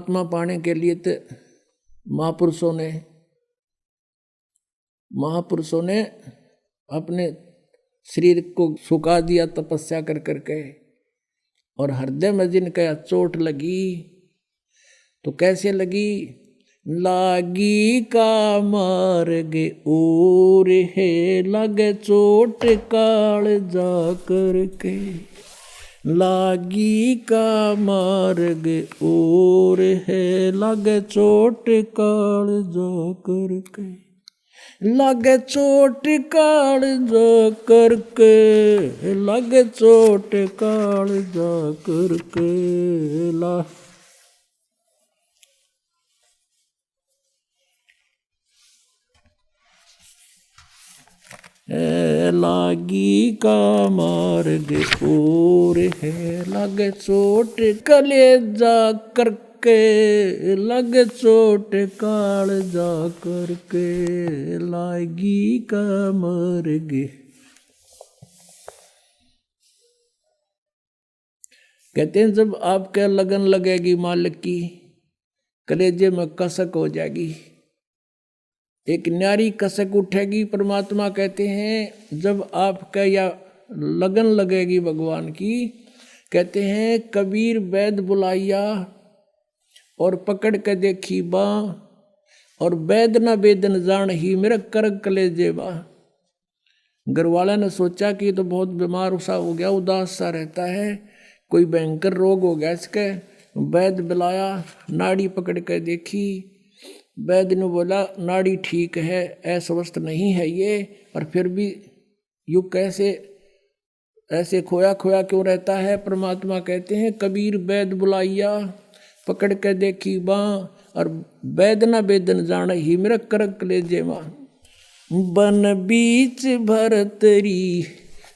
आत्मा पाने के लिए तो महापुरुषों ने अपने शरीर को सुखा दिया तपस्या कर करके, और हृदय में जिनका चोट लगी तो कैसे लगी? लागी का मार्ग और है लगे चोट काल जा करके, लागी का मार्ग और है लगे चोट काल जा करके, लगे चोट काल जा करके, लगे चोट काल जा करके लागी का मार्ग और है लगे चोट कलेजा करके, लगे चोट काल जा करके, लागी का मार्ग। कहते हैं जब आपके लगन लगेगी मालिक की, कलेजे में कसक हो जाएगी, एक न्यारी कसक उठेगी। परमात्मा कहते हैं जब आपका या लगन लगेगी भगवान की, कहते हैं कबीर वैद बुलाइया और पकड़ के देखी बा, और वैद न वेदन जान ही मेरा करग कलेजे बा। घर वाला ने सोचा कि तो बहुत बीमार सा हो गया, उदास सा रहता है, कोई भयंकर रोग हो गया इसके। वैद बुलाया, नाड़ी पकड़ के देखी, वैद्य ने बोला नाड़ी ठीक है, अस्वस्थ नहीं है ये, और फिर भी युग कैसे ऐसे खोया खोया क्यों रहता है? परमात्मा कहते हैं कबीर वैद्य बुलाइया पकड़ के देखी बाँ, और वैद्य न वेदन जान ही मेरा करक कलेजे माँ। बन बीच भरतरी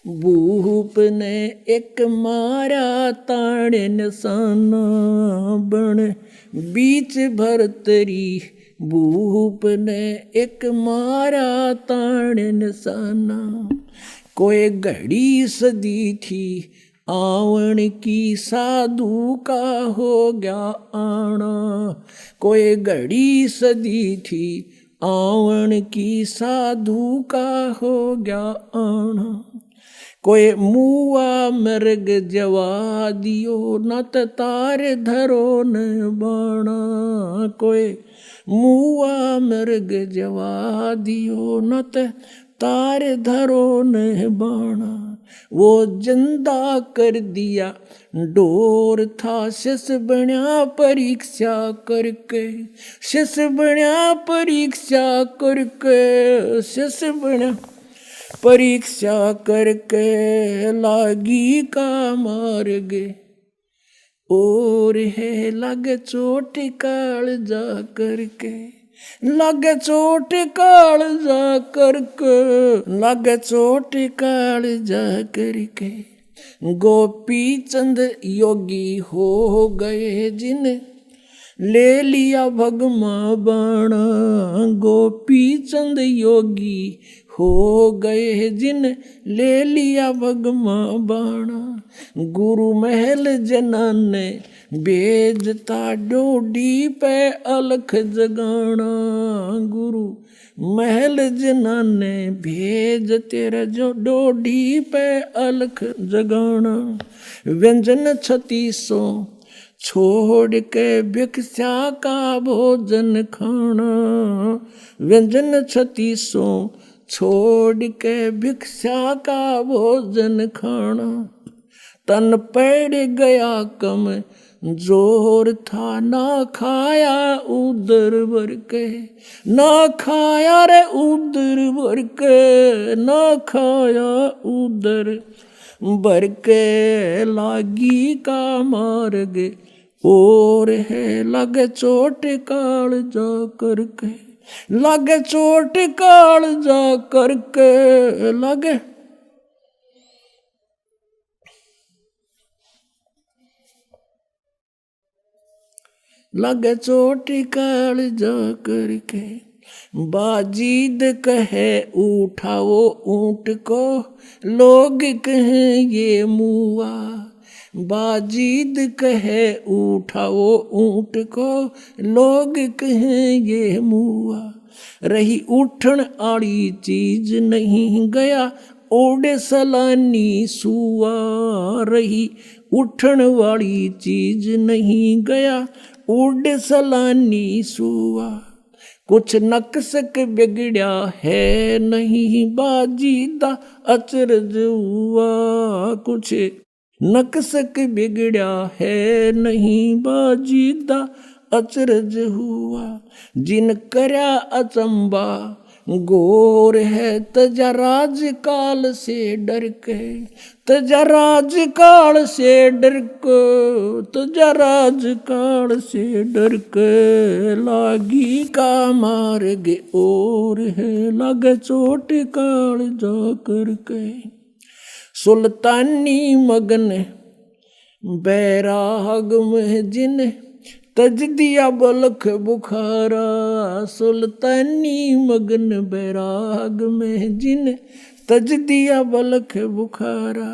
भूप ने एक मारा ताण निशाना, बन बीच भरतरी भूप ने एक मारा ताण निशाना। कोई घड़ी सदी थी आवन की, साधु का हो गया आना। कोई घड़ी सदी थी आवन की, साधु का हो गया आना। कोई मुआ मृग जवा दियो, न तार धरो न बाणा। कोई मुआ मृग जवा दियो, न तार धरो न बाणा। वो जिंदा कर दिया डोर था, शिष बन्या परीक्षा करके, शिष बन्या परीक्षा करके, शिष बन्या परीक्षा करके, लागी का मार्ग और है लगे चोट काल जा करके, लगे चोट काल जा करके, लगे चोट काल जा करके। गोपी चंद योगी हो गए जिन ले लिया भगमा बाणा। गोपी चंद योगी हो गए जिन ले लिया भगमा बाणा। गुरु महल जनान ने भेजता डोडी पे अलख जगाना। गुरु महल जनान ने भेज तेरा जो डोडी पे अलख जगाना। व्यंजन 3600 छोड़ के भिक्षा का भोजन खाना। व्यंजन 3600 छोड़ के भिक्षा का भोजन खाना। तन पड़ गया कम जोर था, ना खाया उदर भर के, ना खाया रे उदर भर के, ना खाया उदर भर के। लागी का मार्ग और है लगे चोट काल जा करके, लगे चोट काल जा करके, लगे लगे चोट काल जा करके। बाजीद कहे उठाओ ऊंट को, लोग कहें ये मुआ। बाजीद कहे उठाओ ऊंट को, लोग कहें ये मुआ। रही उठन आड़ी चीज नहीं गया, ओडे सलानी सुआ। रही उठन वाली चीज नहीं गया, ओडे सलानी सुआ। कुछ नक्सक बिगड़या है नहीं, बाजीदा अचरज हुआ। कुछ नक्सक बिगड़या है नहीं, बाजीदा अचरज हुआ। जिन करया अचंबा गोर है, तजा राज काल से डर के। तजा राज काल से डर के, तजा राज काल से डर के। लागी का मार्ग और है, लगे चोट काल जा करके। सुल्तानी मगन बैराग में जिन, तज दिया बलख बुखारा। सुल्तानी मगन बैराग में जिन, तज दिया बलख बुखारा।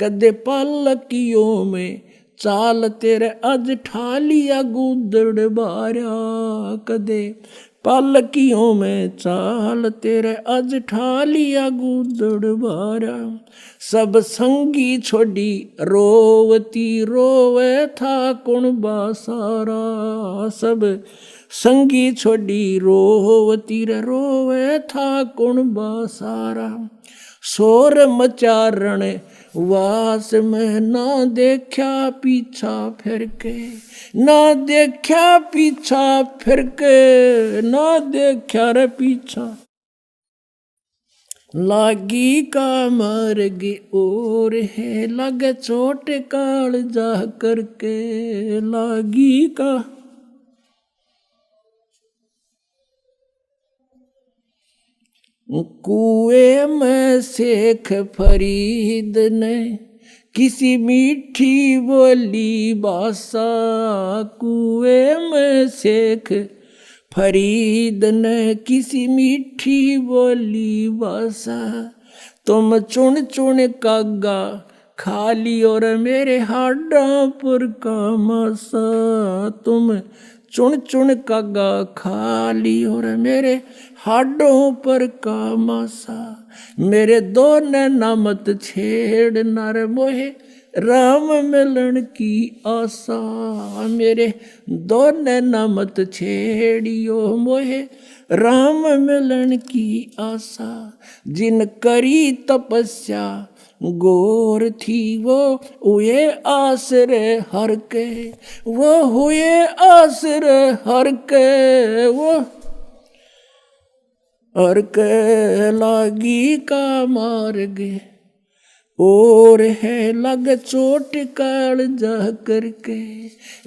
कदे पालकियों में चाल तेरे अज ठालिया गुदड़ बारा। कदे पालकियों में चाल तेरे अज ठालिया गुदड़ बारा। सब संगी छोड़ी रोवती रोवे था कुण बासारा। सब संगी छोड़ी रोवती रोवे था कुण बासारा। शोर मचारण वास में, ना देखा पीछा फिर के। ना देखा पीछा फिर के, ना देखा रे पीछा। लागी का मार्ग और है, लगे चोट काल जा करके। लागी का कुएं में शेख फरीद ने किसी मीठी बोली बासा। कुएं में शेख फरीद ने किसी मीठी बोली बासा। तुम चुन चुन कागा खाली और मेरे हाडा पर का मासा। तुम चुन चुन कागा खाली और मेरे हाडों पर का मासा। मेरे दो नैना मत छेड़ नर मोहे, राम मिलन की आशा। मेरे दो नैना मत छेड़ियो मोहे, राम मिलन की आशा। जिन करी तपस्या गोर थी, वो हुए आसरे हर के। वो हुए आसरे हर के, वो हर के। लागी का मार्ग और है, लग चोट काल जा करके।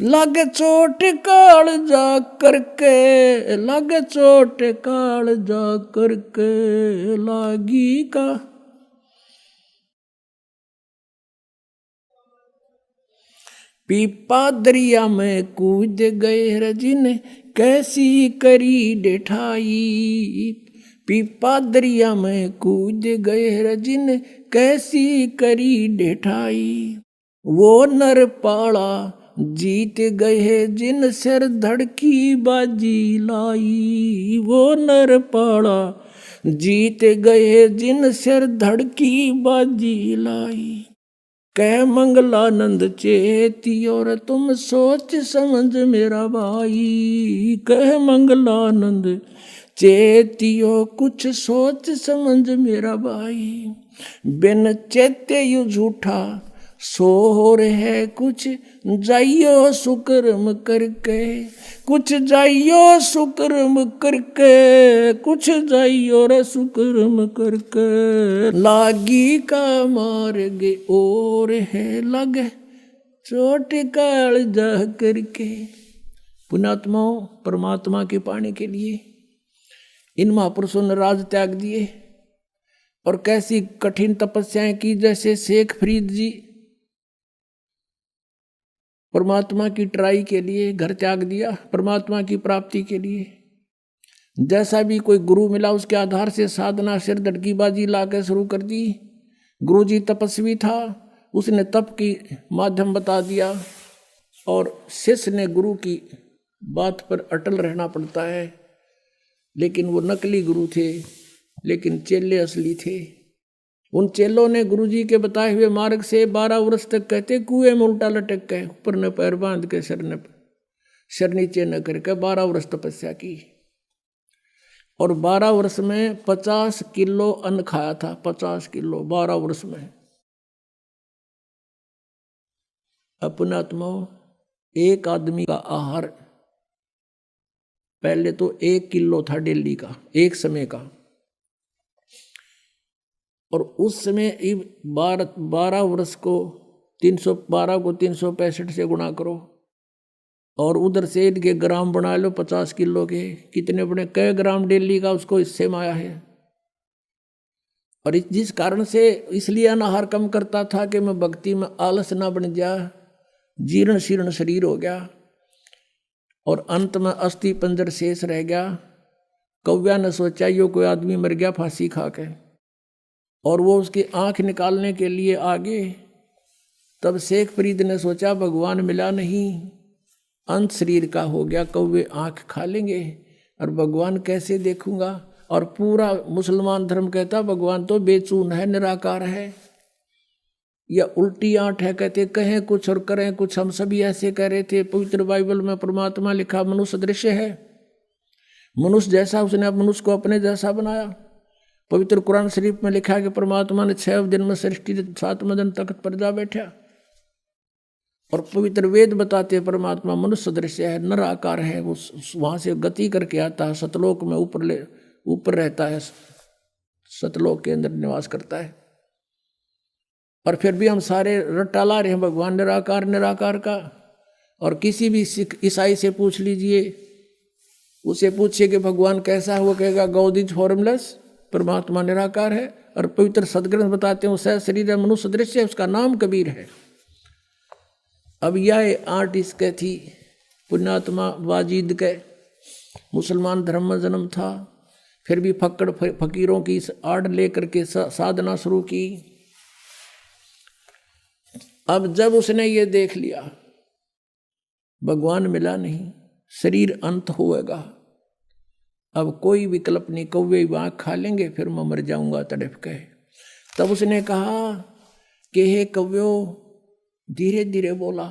लग चोट काल जा करके, लग चोट काल जा करके। लागी का पीपा दरिया में कूद गए रजिन, कैसी करी डेठाई। पीपा दरिया में कूद गए रजिन, कैसी करी डेठाई। वो नर पाड़ा जीत गए जिन सिर धड़की बाजी लाई। वो नर पाड़ा जीत गए जिन सिर धड़की बाजी लाई। कह मंगलानंद चेती और तुम सोच समझ मेरा भाई। कह मंगलानंद चेतियो कुछ सोच समझ मेरा भाई। बिन चेते यू झूठा सोर है, कुछ जाइयो सुकर्म करके। कुछ जाइयो सुकर्म करके, कुछ जाइयो रे सुकर्म करके। लागी का मार्ग और है, लगे चोट काल जा करके। पुण्यात्माओं, परमात्मा के पाने के लिए इन महापुरुषों ने राज त्याग दिए और कैसी कठिन तपस्याएं की। जैसे शेख फरीद जी परमात्मा की ट्राई के लिए घर त्याग दिया, परमात्मा की प्राप्ति के लिए। जैसा भी कोई गुरु मिला उसके आधार से साधना सिर धड़कीबाजी ला के शुरू कर दी। गुरु जी तपस्वी था, उसने तप की माध्यम बता दिया और शिष्य ने गुरु की बात पर अटल रहना पड़ता है। लेकिन वो नकली गुरु थे, लेकिन चेले असली थे। उन चेलों ने गुरुजी के बताए हुए मार्ग से 12 वर्ष तक कहते कुएं में उल्टा लटक के ऊपर न पैर बांध के सिर नीचे न करके 12 वर्ष तपस्या की। और 12 वर्ष में 50 किलो अन्न खाया था, 50 किलो 12 वर्ष में। अपने आत्मा एक आदमी का आहार पहले तो 1 किलो था डेली का, एक समय का। और उस समय 12 वर्ष को 312 को 365 से गुणा करो और उधर से इनके ग्राम बना लो 50 किलो के, कितने बने कई ग्राम डेली का उसको इससे माया है। और जिस कारण से इसलिए अनाहार कम करता था कि मैं भक्ति में आलस ना बन जा, जीर्ण शीर्ण शरीर हो गया और अंत में अस्थि पंजर शेष रह गया। कौव्या ने सोचा यो कोई आदमी मर गया फांसी खा के, और वो उसकी आंख निकालने के लिए आगे। तब शेख फरीद ने सोचा भगवान मिला नहीं, अंत शरीर का हो गया, कौवे आंख खा लेंगे और भगवान कैसे देखूंगा। और पूरा मुसलमान धर्म कहता भगवान तो बेचून है, निराकार है, या उल्टी आंट है, कहते कहें कुछ और करें कुछ। हम सभी ऐसे कह रहे थे। पवित्र बाइबल में परमात्मा लिखा मनुष्य दृश्य है, मनुष्य जैसा उसने अब मनुष्य को अपने जैसा बनाया। पवित्र कुरान शरीफ में लिखा कि परमात्मा ने 6 दिन में सृष्टि 7वें दिन तख्त पर जा बैठा। और पवित्र वेद बताते परमात्मा मनुष्य दृश्य है, निराकार है, वो वहां से गति करके आता है, सतलोक में ऊपर रहता है, सतलोक के अंदर निवास करता है। और फिर भी हम सारे रट्टा ला रहे हैं भगवान निराकार निराकार का। और किसी भी सिख ईसाई से पूछ लीजिए, उसे पूछिए कि भगवान कैसा है, वो कहेगा गॉड इज फॉर्मलेस, परमात्मा निराकार है। और पवित्र सदग्रंथ बताते हैं सह शरीर मनुष्य दृश्य है, उसका नाम कबीर है। अब यह आर्ट इसके थी पुण्यात्मा वाजिद के, मुसलमान धर्म में जन्म था, फिर भी फक्कड़ फकीरों की आड़ लेकर के साधना शुरू की। अब जब उसने ये देख लिया भगवान मिला नहीं, शरीर अंत होएगा, अब कोई विकल्प नहीं, कौवे आँख खा लेंगे, फिर मैं मर जाऊंगा तड़प के। तब उसने कहा कि हे कौव्यो, धीरे धीरे बोला।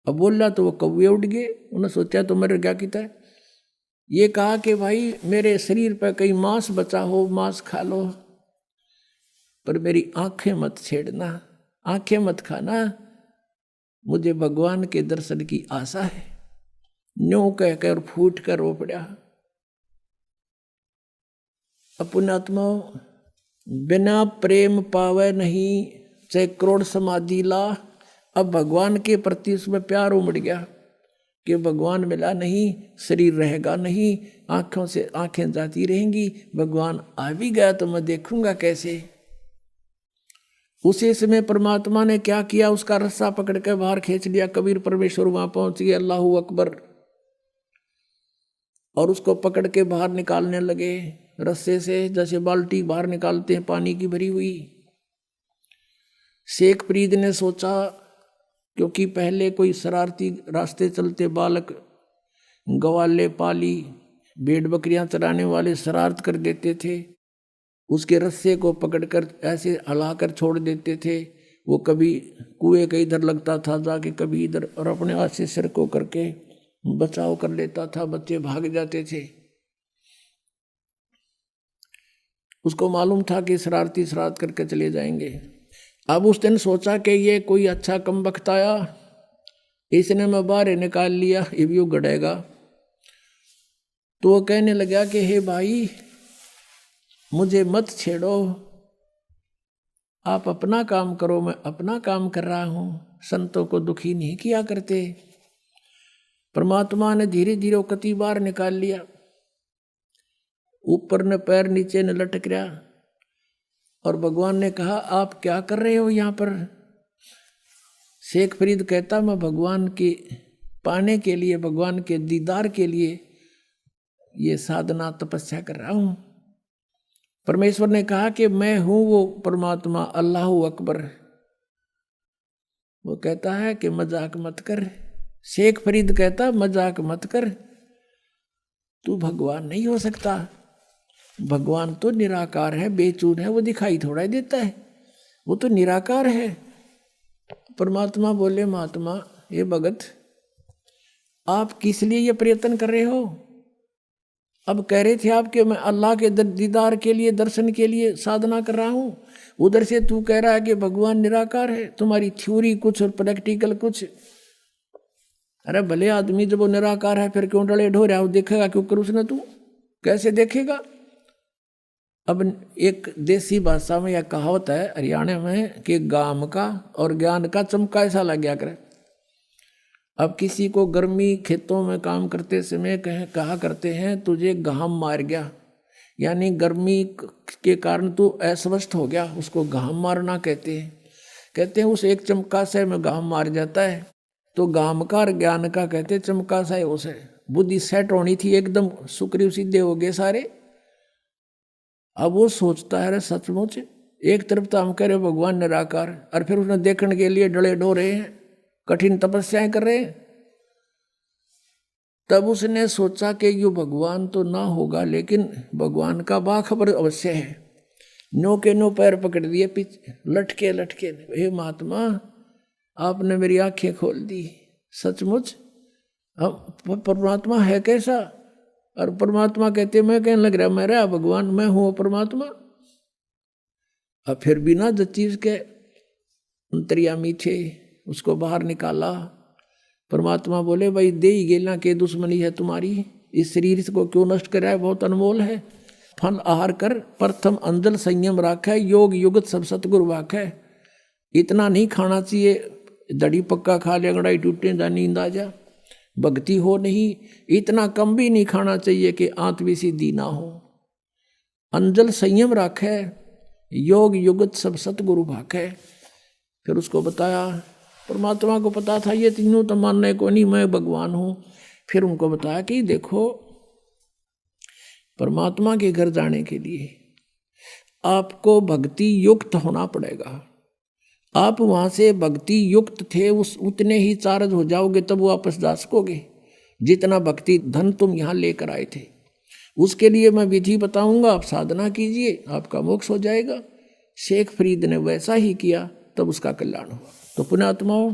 अब बोला तो वो कौवे उड़ गए, उन्हें सोचा तो मर गया किता है। ये कहा कि भाई मेरे शरीर पर कहीं मांस बचा हो, मांस खा लो, पर मेरी आंखें मत छेड़ना, आंखें मत खाना, मुझे भगवान के दर्शन की आशा है। न्यों कहकर फूट कर रो पड़ा। पुण्यात्मा बिना प्रेम पावे नहीं, चाहे करोड़ समाधि ला। अब भगवान के प्रति उसमें प्यार उमड़ गया कि भगवान मिला नहीं, शरीर रहेगा नहीं, आंखों से आंखें जाती रहेंगी, भगवान आ भी गया तो मैं देखूंगा कैसे। उसी समय परमात्मा ने क्या किया, उसका रस्सा पकड़ के बाहर खींच लिया। कबीर परमेश्वर वहां पहुंच गए, अल्लाहू अकबर, और उसको पकड़ के बाहर निकालने लगे रस्से से, जैसे बाल्टी बाहर निकालते हैं पानी की भरी हुई। शेख फरीद ने सोचा, क्योंकि पहले कोई शरारती रास्ते चलते बालक, गवाले पाली, भेड़ बकरियां चराने वाले शरारत कर देते थे, उसके रस्से को पकड़कर ऐसे हिलाकर छोड़ देते थे। वो कभी कुएं के इधर लगता था जाके, कभी इधर, और अपने हाथ से सिर को करके बचाव कर लेता था, बच्चे भाग जाते थे। उसको मालूम था कि शरारती शरारत करके चले जाएंगे। अब उस दिन सोचा कि ये कोई अच्छा कम वक्त आया, इसने मैं बाहर निकाल लिया, ये भी गड़ेगा। तो वो कहने लगा कि हे भाई मुझे मत छेड़ो, आप अपना काम करो, मैं अपना काम कर रहा हूं, संतों को दुखी नहीं किया करते। परमात्मा ने धीरे धीरे कति बार निकाल लिया, ऊपर न पैर नीचे न लटक रहा। और भगवान ने कहा आप क्या कर रहे हो यहाँ पर। शेख फरीद कहता मैं भगवान के पाने के लिए, भगवान के दीदार के लिए ये साधना तपस्या कर रहा हूँ। परमेश्वर ने कहा कि मैं हूँ वो परमात्मा, अल्लाहू अकबर, वो कहता है कि मजाक मत कर। शेख फरीद कहता मजाक मत कर, तू भगवान नहीं हो सकता। भगवान तो निराकार है, बेचून है, वो दिखाई थोड़ा ही देता है, वो तो निराकार है। परमात्मा बोले महात्मा ये भगत आप किस लिए ये प्रयत्न कर रहे हो? अब कह रहे थे आप कि मैं अल्लाह के दीदार के लिए, दर्शन के लिए साधना कर रहा हूँ, उधर से तू कह रहा है कि भगवान निराकार है। तुम्हारी थ्योरी कुछ और प्रैक्टिकल कुछ। अरे भले आदमी जब वो निराकार है फिर क्यों डले ढो रहा हो? देखेगा क्यों कर उसने? तू कैसे देखेगा? अब एक देसी भाषा में यह कहावत है हरियाणा में कि गाम का और ज्ञान का चमका ऐसा लग गया करे। अब किसी को गर्मी खेतों में काम करते समय कहा करते हैं तुझे घाम मार गया, यानी गर्मी के कारण तू अस्वस्थ हो गया, उसको घाम मारना कहते हैं। कहते हैं उस एक चमका से में घाम मार जाता है। तो घाम का और ज्ञान का कहते चमका सा है उसे। बुद्धि सेट होनी थी, एकदम सुक्रिय सीधे हो गए सारे। अब वो सोचता है सचमुच एक तरफ तो हम कह रहे भगवान निराकार, और फिर उसने देखने के लिए डले डो रहे हैं, कठिन तपस्याएं कर रहे हैं। तब उसने सोचा कि यो भगवान तो ना होगा, लेकिन भगवान का बाखबर अवश्य है। नो के नो पैर पकड़ दिए पीछे, लटके लटके, हे महात्मा आपने मेरी आंखें खोल दी, सचमुच हम परमात्मा है कैसा? और परमात्मा कहते मैं कहने लग रहा मेरा भगवान, मैं हूँ परमात्मा। अब फिर बिना जिस चीज के अंतर्यामी थे उसको बाहर निकाला। परमात्मा बोले भाई दे ही गेला के दुश्मनी है तुम्हारी, इस शरीर को क्यों नष्ट करा है, बहुत अनमोल है। फल आहार कर प्रथम अंजल संयम राख है, योग युगत सब सतगुरु वाक है। इतना नहीं खाना चाहिए, दड़ी पक्का खा ले अंगड़ाई टूटे जा नींद आ जा, भक्ति हो नहीं। इतना कम भी नहीं खाना चाहिए कि आंत भी सीधी ना हो। अंजल संयम राखे, योग युगत सब सतगुरु भाखे। फिर उसको बताया, परमात्मा को पता था ये तीनों तो मानने को नहीं, मैं भगवान हूँ। फिर उनको बताया कि देखो परमात्मा के घर जाने के लिए आपको भक्ति युक्त होना पड़ेगा। आप वहाँ से भक्ति युक्त थे उस उतने ही चार्ज हो जाओगे तब वापस जा सकोगे, जितना भक्ति धन तुम यहाँ लेकर आए थे। उसके लिए मैं विधि बताऊंगा, आप साधना कीजिए, आपका मोक्ष हो जाएगा। शेख फरीद ने वैसा ही किया, तब उसका कल्याण हुआ। तो पुण्यात्माओं,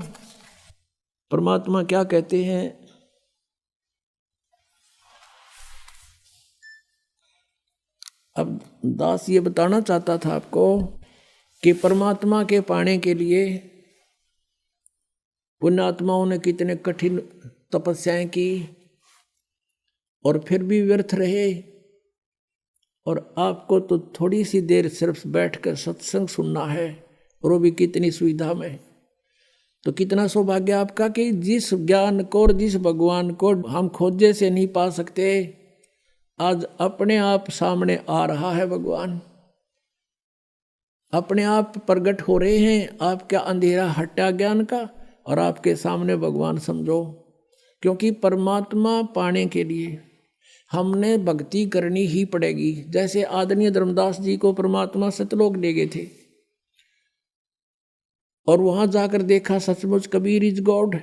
परमात्मा क्या कहते हैं? अब दास ये बताना चाहता था आपको कि परमात्मा के पाने के लिए पुण्यात्माओं ने कितने कठिन तपस्याएं की और फिर भी व्यर्थ रहे। और आपको तो थोड़ी सी देर सिर्फ बैठकर सत्संग सुनना है, और वो भी कितनी सुविधा में। तो कितना सौभाग्य आपका कि जिस ज्ञान को और जिस भगवान को हम खोजे से नहीं पा सकते, आज अपने आप सामने आ रहा है भगवान, अपने आप प्रकट हो रहे हैं। आपका अंधेरा हटा ज्ञान का और आपके सामने भगवान समझो। क्योंकि परमात्मा पाने के लिए हमने भक्ति करनी ही पड़ेगी। जैसे आदरणीय धर्मदास जी को परमात्मा सतलोक ले गए थे और वहां जाकर देखा सचमुच कबीर इज गॉड,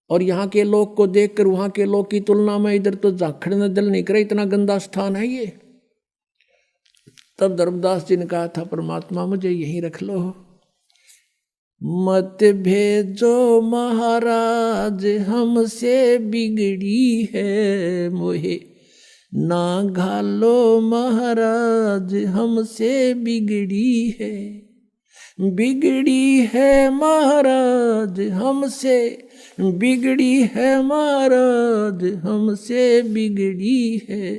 और यहाँ के लोग को देखकर वहां के लोग की तुलना में इधर तो झांकने दिल नहीं करे, इतना गंदा स्थान है ये। तब धर्मदास जी ने कहा था परमात्मा मुझे यहीं रख लो, मत भेजो महाराज हमसे बिगड़ी है मोहे, ना घालो महाराज हमसे बिगड़ी है, बिगड़ी है महाराज हमसे, बिगड़ी है महाराज हमसे बिगड़ी है,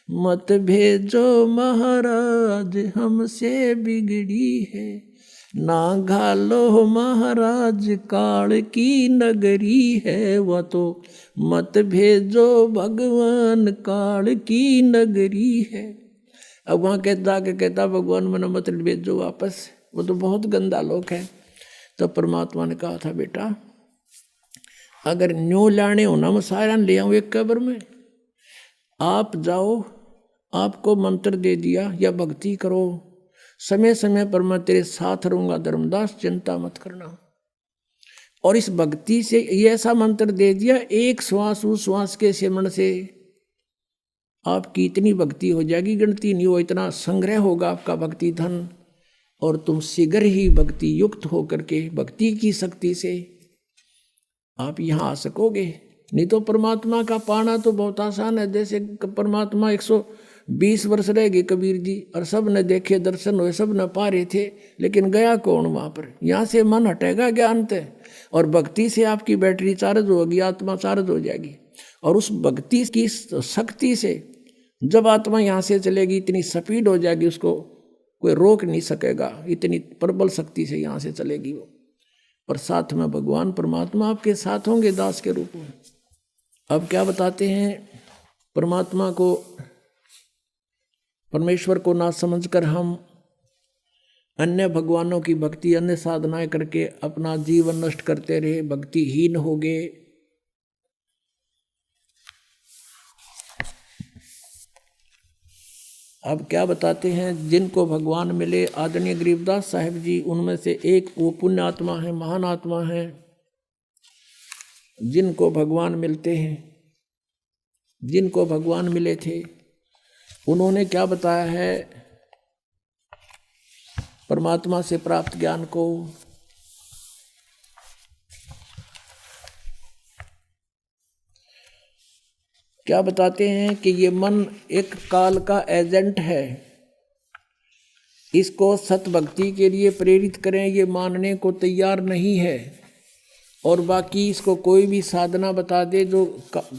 मत भेजो महाराज हमसे बिगड़ी है, ना घालो महाराज काल की नगरी है, वह तो मत भेजो भगवान काल की नगरी है। अब वहाँ कहता के कहता भगवान मना मत भेजो वापस, वो तो बहुत गंदा लोग है। तो परमात्मा ने कहा था बेटा अगर न्यू लाने हो ना मैं सारा ले आऊँ एक कब्र में, आप जाओ, आपको मंत्र दे दिया या भक्ति करो, समय समय पर मैं तेरे साथ रहूँगा धर्मदास, चिंता मत करना। और इस भक्ति से ये ऐसा मंत्र दे दिया, एक श्वास उस श्वास के सिमरण से आपकी इतनी भक्ति हो जाएगी, गिनती नहीं हो, इतना संग्रह होगा आपका भक्ति धन, और तुम शीघ्र ही भक्ति युक्त होकर के भक्ति की शक्ति से आप यहाँ आ सकोगे। नहीं तो परमात्मा का पाना तो बहुत आसान है। जैसे परमात्मा 120 वर्ष रह गए कबीर जी, और सब ने देखे, दर्शन हुए, सब ने पा रहे थे, लेकिन गया कौन वहाँ पर? यहाँ से मन हटेगा ज्ञान से, और भक्ति से आपकी बैटरी चार्ज होगी, आत्मा चार्ज हो जाएगी। और उस भक्ति की शक्ति से जब आत्मा यहाँ से चलेगी, इतनी स्पीड हो जाएगी, उसको कोई रोक नहीं सकेगा, इतनी प्रबल शक्ति से यहाँ से चलेगी वो। और साथ में भगवान परमात्मा आपके साथ होंगे दास के रूप में। अब क्या बताते हैं, परमात्मा को, परमेश्वर को ना समझकर हम अन्य भगवानों की भक्ति, अन्य साधनाएं करके अपना जीवन नष्ट करते रहे, भक्तिहीन हो गए। अब क्या बताते हैं, जिनको भगवान मिले, आदरणीय गरीबदास साहिब जी उनमें से एक वो पुण्य आत्मा है, महान आत्मा है, जिनको भगवान मिलते हैं, जिनको भगवान मिले थे, उन्होंने क्या बताया है परमात्मा से प्राप्त ज्ञान को। क्या बताते हैं कि ये मन एक काल का एजेंट है, इसको सतभक्ति के लिए प्रेरित करें ये मानने को तैयार नहीं है, और बाकी इसको कोई भी साधना बता दे जो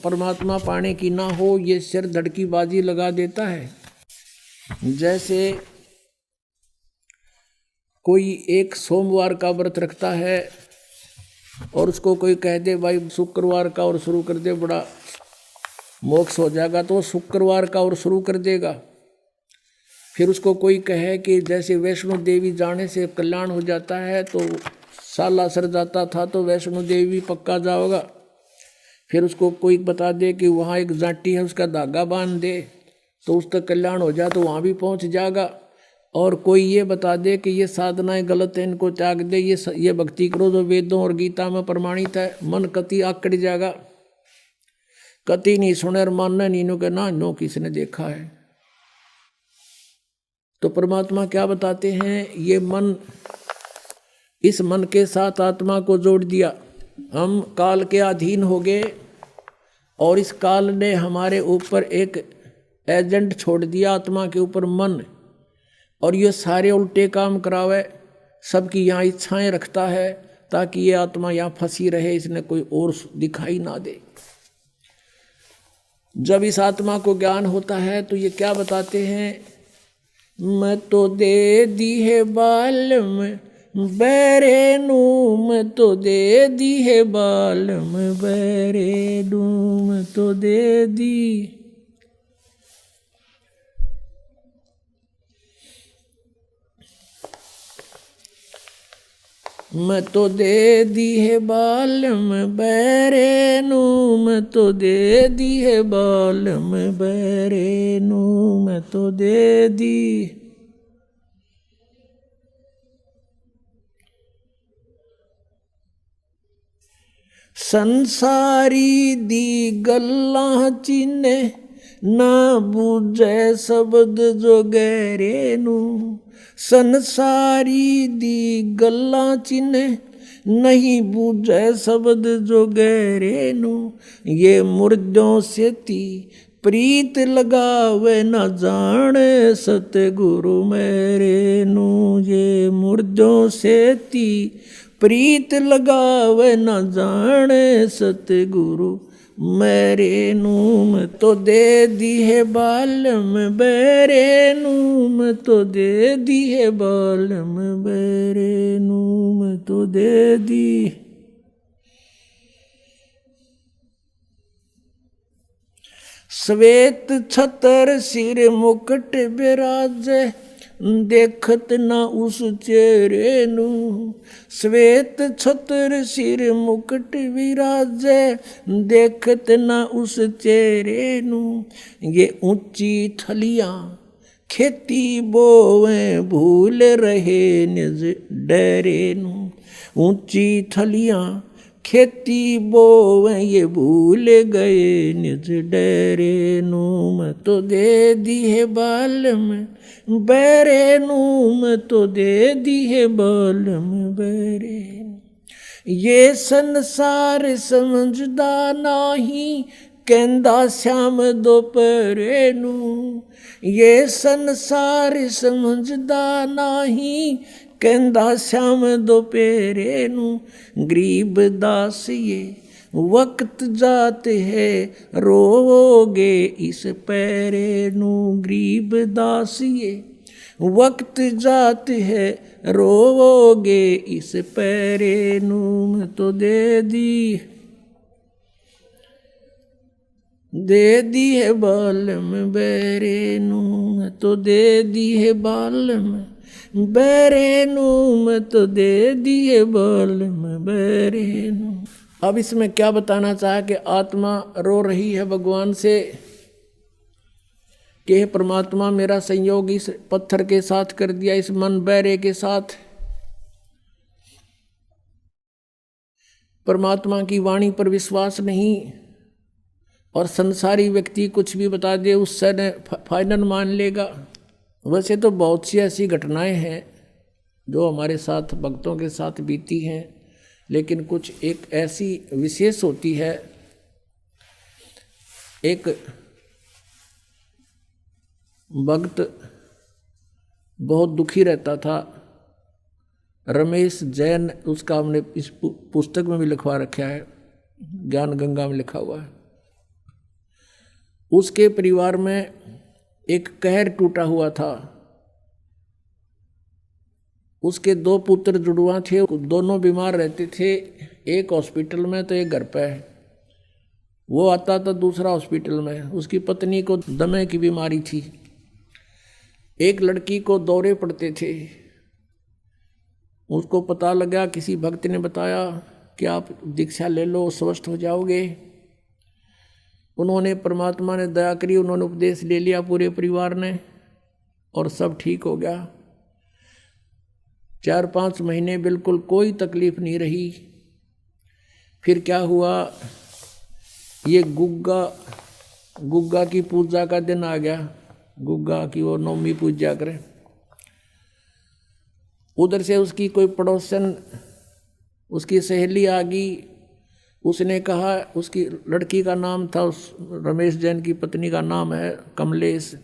परमात्मा पाने की ना हो, ये सिर धड़की बाजी लगा देता है। जैसे कोई एक सोमवार का व्रत रखता है और उसको कोई कह दे भाई शुक्रवार का और शुरू कर दे, बड़ा मोक्ष हो जाएगा, तो शुक्रवार का और शुरू कर देगा। फिर उसको कोई कहे कि जैसे वैष्णो देवी जाने से कल्याण हो जाता है, तो साला सर जाता था तो वैष्णो देवी पक्का जाओगा। फिर उसको कोई बता दे कि वहाँ एक जाटी है, उसका धागा बांध दे तो उसका कल्याण हो जाए, तो वहाँ भी पहुँच जाएगा। और कोई ये बता दे कि ये साधनाएं गलत है, इनको त्याग दे, ये भक्ति करो जो वेदों और गीता में प्रमाणित है, मन कति आकड़ जाएगा, कति नहीं सुने और मानना नहीं, नो के ना नो किसने देखा है। तो परमात्मा क्या बताते हैं, ये मन, इस मन के साथ आत्मा को जोड़ दिया, हम काल के अधीन हो गए, और इस काल ने हमारे ऊपर एक एजेंट छोड़ दिया, आत्मा के ऊपर मन, और ये सारे उल्टे काम करावे, सबकी यहाँ इच्छाएं रखता है ताकि ये आत्मा यहाँ फंसी रहे, इसने कोई और दिखाई ना दे। जब इस आत्मा को ज्ञान होता है तो ये क्या बताते हैं, मैं तो दे दी है बाल में बैरे नू, मैं तो दे दी है बाल में बैरे नू, मैं तो दे दी। मैं तो दे दी है बाल में बैरे नू, मैं तो दे दी है बाल में बैरे नू, मैं तो दे दी। संसारी दी गल्लां चिन्ने ना बूझे शब्द जो गहरे नू, संसारी दी गल्लां चिन्ने नहीं बूझे शब्द जो गहरे नू, ये मुर्दों से ती प्रीत लगावे न जाने सतगुरु मेरे नू, ये मुर्दों से ती प्रीत लगावे न जाने सतगुरु मेरे नू, मैं तो दे दी है बाल में बैरे नू, मैं तो दे दी है बाल में बैरे नू, मैं तो दे दी। श्वेत छतर सिर मुकुट बिराजे देखत ना उस चेहरे नू, श्वेत छतर सिर मुकुट विराजे देखत ना उस चेहरे नू, ये ऊंची थलियां खेती बोवे भूल रहे निज डेरे नू, ऊंची थलियां खेती बोवे ये भूल गए निज डेरे नूम तो दे दी है बालम बैरे नूम तो दे दी है बालम बैरे। ये संसार समझदा नाही कहंदा श्याम दोपहरे नू। ये संसार समझदा नाही कहंदा श्याम दोपहरे नू। गरीब दास ये वक्त जात है रोगे इस पैरे नू। गरीब दास ये वक्त जात है रोगे इस पैरे नू। तो दे दी है बालम बैरे नू। तो दे दी है बालम बैरे नू। तो दे दी है बालम बैरे नू। अब इसमें क्या बताना चाहा कि आत्मा रो रही है भगवान से कि हे परमात्मा मेरा संयोग इस पत्थर के साथ कर दिया, इस मन बैरे के साथ। परमात्मा की वाणी पर विश्वास नहीं और संसारी व्यक्ति कुछ भी बता दे उससे फाइनल मान लेगा। वैसे तो बहुत सी ऐसी घटनाएं हैं जो हमारे साथ भक्तों के साथ बीती हैं, लेकिन कुछ एक ऐसी विशेष होती है। एक भक्त बहुत दुखी रहता था, रमेश जैन, उसका हमने इस पुस्तक में भी लिखवा रखा है, ज्ञान गंगा में लिखा हुआ है। उसके परिवार में एक कहर टूटा हुआ था। उसके 2 पुत्र जुड़वा थे, दोनों बीमार रहते थे, एक हॉस्पिटल में तो एक घर पे। वो आता था दूसरा हॉस्पिटल में। उसकी पत्नी को दमे की बीमारी थी। एक लड़की को दौरे पड़ते थे। उसको पता लगा, किसी भक्त ने बताया कि आप दीक्षा ले लो स्वस्थ हो जाओगे। उन्होंने, परमात्मा ने दया करी, उन्होंने उपदेश ले लिया पूरे परिवार ने और सब ठीक हो गया। 4-5 महीने बिल्कुल कोई तकलीफ नहीं रही। फिर क्या हुआ, ये गुग्गा की पूजा का दिन आ गया। गुग्गा की वो नवमी पूजा करें। उधर से उसकी कोई पड़ोसन, उसकी सहेली आ गई। उसने कहा, उसकी लड़की का नाम था, उस रमेश जैन की पत्नी का नाम है कमलेश।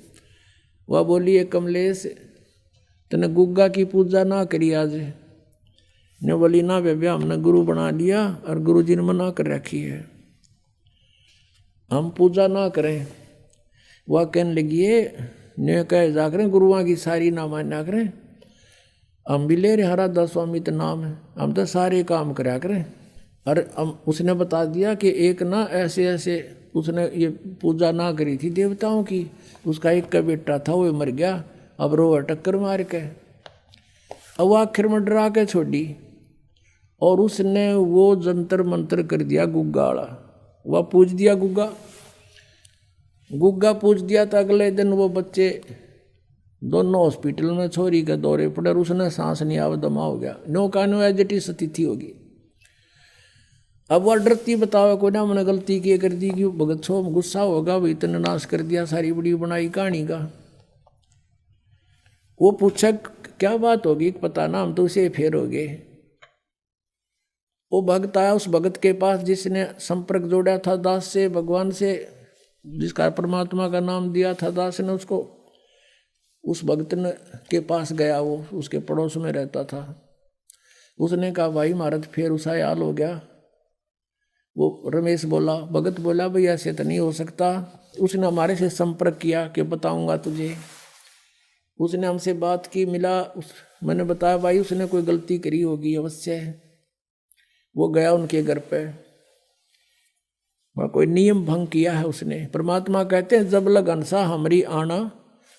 वह बोली, है कमलेश तने गुग्गा की पूजा ना करी आज। ने बोली, ना बेबे हमने गुरु बना लिया और गुरु जी ने मना कर रखी है, हम पूजा ना करें। वह कहने लगी है, ने कहे जा करें गुरुआ की सारी ना मान्या करें, हम भी ले रहे हरा दास स्वामी तो नाम है, हम तो सारे काम करा करें। और उसने बता दिया कि एक ना ऐसे ऐसे उसने ये पूजा ना करी थी देवताओं की, उसका एक का बेटा था वो मर गया, अब रो टक्कर मार के। अब वो आखिर में डरा के छोड़ी और उसने वो जंतर मंत्र कर दिया गुग्गा वाला। वह पूज दिया गुग्गा पूज दिया। तो अगले दिन वो बच्चे दोनों हॉस्पिटल में छोरी के दौरे पड़े और उसने सांस नहीं आवा, दमा हो गया। नो कानो एजिटी स्थिति होगी। अब वह डरती, बताओ कोई ना मैंने गलती की कर दी, कि भगत छो गुस्सा होगा, वो इतने नाश कर दिया, सारी बड़ी बनाई कहानी का। वो पूछा क्या बात होगी, पता ना, हम तो उसे फेर हो गए। वो भक्त आया उस भगत के पास जिसने संपर्क जोड़ा था दास से, भगवान से, जिसका परमात्मा का नाम दिया था दास ने उसको। उस भक्त ने के पास गया, वो उसके पड़ोस में रहता था। उसने कहा, भाई महाराज फिर उसा हाल हो गया। वो रमेश बोला, भगत बोला, भाई ऐसे तो नहीं हो सकता। उसने हमारे से संपर्क किया कि बताऊंगा तुझे। उसने हमसे बात की, मिला, मैंने बताया भाई उसने कोई गलती करी होगी अवश्य। वो गया उनके घर पे, वह कोई नियम भंग किया है उसने। परमात्मा कहते हैं, जब लग अंसा हमरी आना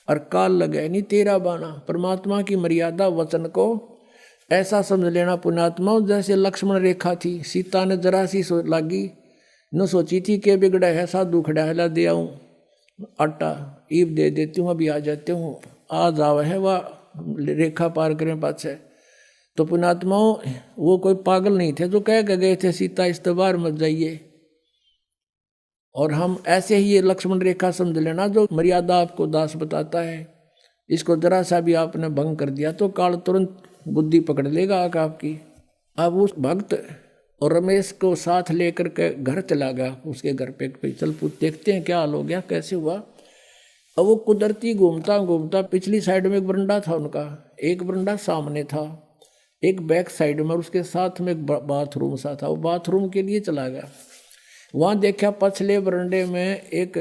और काल लगे नहीं तेरा बाना। परमात्मा की मर्यादा वचन को ऐसा समझ लेना पुण्यात्मा, जैसे लक्ष्मण रेखा थी। सीता ने जरा सी लागी न सोची थी कि बिगड़ा है, साधु खड़ा है, ला दे आऊँ आटा, ईब दे देती हूँ, अभी आ जाते हूँ, आ जावे है वह रेखा पार करें पाछे। तो पुण्यात्माओं वो कोई पागल नहीं थे जो कह के गए थे सीता इस बार मत जाइए। और हम ऐसे ही ये लक्ष्मण रेखा समझ लेना, जो मर्यादा आपको दास बताता है, इसको जरा सा भी आपने भंग कर दिया तो काल तुरंत बुद्धि पकड़ लेगा आपकी। अब उस भक्त और रमेश को साथ लेकर के घर चला गया, उसके घर पे चल पूछ देखते हैं क्या हाल हो गया, कैसे हुआ। अब वो कुदरती घूमता घूमता पिछली साइड में एक बरंडा था उनका, एक बरंडा सामने था, एक बैक साइड में, और उसके साथ में एक बाथरूम सा था। वो बाथरूम के लिए चला गया। वहाँ देखा पछले बरंडे में एक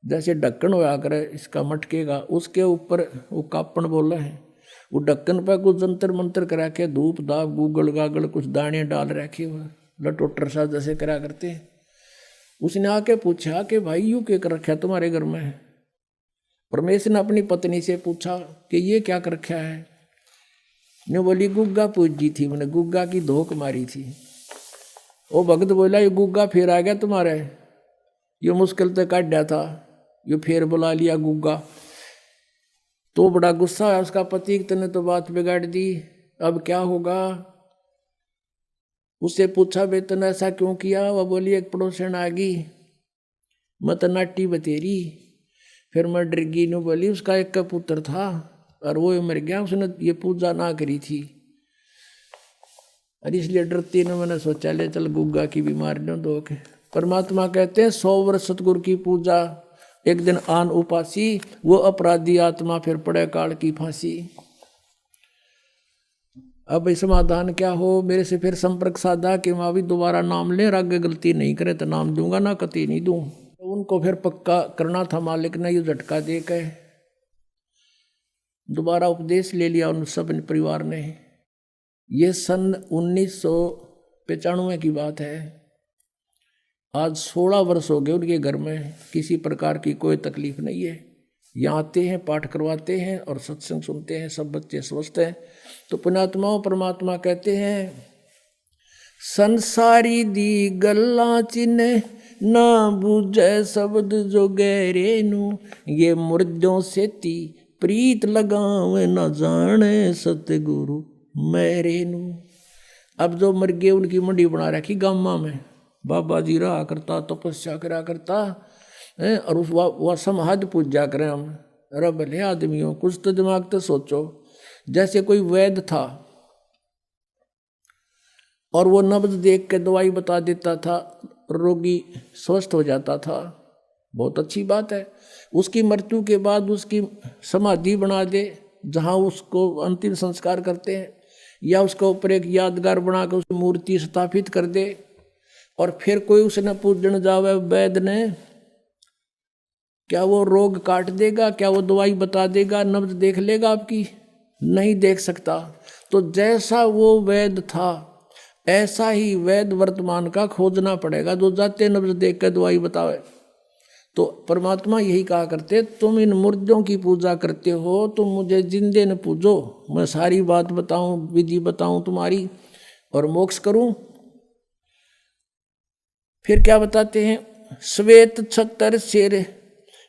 जैसे ढक्कन होया करे इसका मटके का, उसके ऊपर वो कापण बोले हैं, वो ढक्कन पर कुछ जंतर मंतर करा के धूप दाप गूगल गागल कुछ दाने डाल रखे हुए लटोटर सा जैसे करा करते हैं। उसने आके पूछा कि भाई यूँ क्या कर रखा तुम्हारे घर में। परमेश ने अपनी पत्नी से पूछा कि ये क्या कर रखा है। ने बोली गुग्गा पूजी थी, मैंने गुग्गा की धोख मारी थी। वो भक्त बोला ये गुग्गा फिर आ गया तुम्हारे, ये मुश्किल तो काट दिया था, ये फिर बुला लिया गुग्गा। तो बड़ा गुस्सा है उसका पति कि तूने तो बात बिगाड़ दी, अब क्या होगा। उससे पूछा बे तूने ऐसा क्यों किया। वह बोली एक पड़ोसन आ गई, मत नाटी बतेरी। फिर मैं डर गई। नु बोली उसका एक पुत्र था और वो मर गया, उसने ये पूजा ना करी थी, और इसलिए डरती ने मैंने सोचा ले चल गुग्गा की बीमार न दो के। परमात्मा कहते हैं 100 वर्ष सतगुरु की पूजा, एक दिन आन उपासी, वो अपराधी आत्मा फिर पड़े काल की फांसी। अब समाधान क्या हो, मेरे से फिर संपर्क साधा कि माँ भी दोबारा नाम ले, आगे गलती नहीं करे तो नाम दूंगा ना कति नहीं दूं। तो उनको फिर पक्का करना था, मालिक ने ये झटका दे के दोबारा उपदेश ले लिया उन सब परिवार ने। ये सन 1995 की बात है। आज 16 वर्ष हो गए उनके घर में, किसी प्रकार की कोई तकलीफ नहीं है। यहाँ आते हैं, पाठ करवाते हैं और सत्संग सुनते हैं, सब बच्चे स्वस्थ हैं। तो पुण्यात्माओं परमात्मा कहते हैं संसारी दी गल्ला चिन्ह ना बूझे शब्द जो गहरे नू, ये मुर्दों से ती प्रीत लगावे न जाने सतगुरु मेरे नू। अब जो मर गए उनकी मंडी बना रखी गामा में, बाबा जी रहा करता, तपस्या करा करता है, और उस वह समाज पूजा करें हम। अरे भले आदमियों कुछ तो दिमाग तो सोचो। जैसे कोई वैद्य था और वो नब्ज देख के दवाई बता देता था, रोगी स्वस्थ हो जाता था, बहुत अच्छी बात है। उसकी मृत्यु के बाद उसकी समाधि बना दे जहाँ उसको अंतिम संस्कार करते हैं, या उसके ऊपर एक यादगार बना कर उसकी मूर्ति स्थापित कर दे, और फिर कोई उसने पूजन जावे वैद्य ने, क्या वो रोग काट देगा, क्या वो दवाई बता देगा, नब्ज देख लेगा आपकी? नहीं देख सकता। तो जैसा वो वैद्य था ऐसा ही वैद्य वर्तमान का खोजना पड़ेगा, जो जाते नब्ज देख कर दवाई बतावे। तो परमात्मा यही कहा करते, तुम इन मुर्दों की पूजा करते हो, तुम मुझे जिंदे न पूजो, मैं सारी बात बताऊं, विधि बताऊं तुम्हारी और मोक्ष करूं। फिर क्या बताते हैं, श्वेत छतर शेर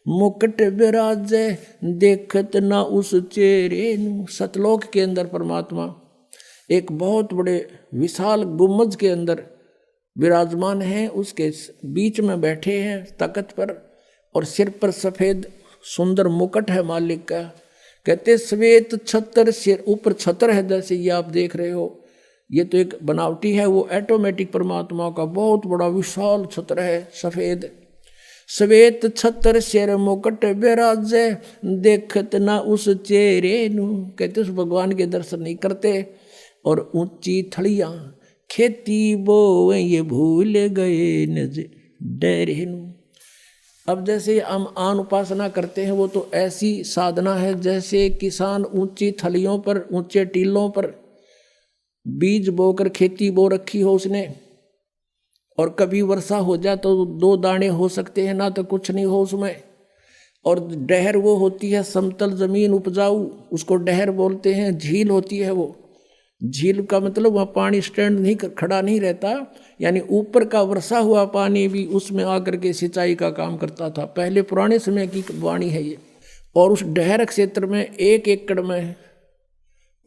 मुकुट विराजे, देखत ना उस चेहरे नू। सतलोक के अंदर परमात्मा एक बहुत बड़े विशाल गुम्बज के अंदर विराजमान है, उसके बीच में बैठे हैं तख्त पर, और सिर पर सफेद सुंदर मुकुट है मालिक का। कहते श्वेत छतर सिर, ऊपर छतर है जैसे ये आप देख रहे हो, ये तो एक बनावटी है, वो ऑटोमेटिक परमात्मा का बहुत बड़ा विशाल छत्र है सफेद। श्वेत छतर सिर मुकुट विराजे, देखत ना उस चेहरे नू। कहते उस भगवान के दर्शन नहीं करते, और ऊंची थड़ियां खेती बोए ये भूल गए नज डरे नू। अब जैसे हम आन उपासना करते हैं, वो तो ऐसी साधना है जैसे किसान ऊंची थलियों पर, ऊंचे टीलों पर बीज बोकर खेती बो रखी हो उसने, और कभी वर्षा हो जाए तो 2 दाने हो सकते हैं, ना तो कुछ नहीं हो उसमें। और डहर वो होती है समतल जमीन उपजाऊ, उसको डहर बोलते हैं। झील होती है वो, झील का मतलब वहाँ पानी स्टैंड नहीं खड़ा नहीं रहता, यानी ऊपर का वर्षा हुआ पानी भी उसमें आकर के सिंचाई का काम करता था। पहले पुराने समय की वाणी है ये। और उस डहर क्षेत्र में 1 एकड़ में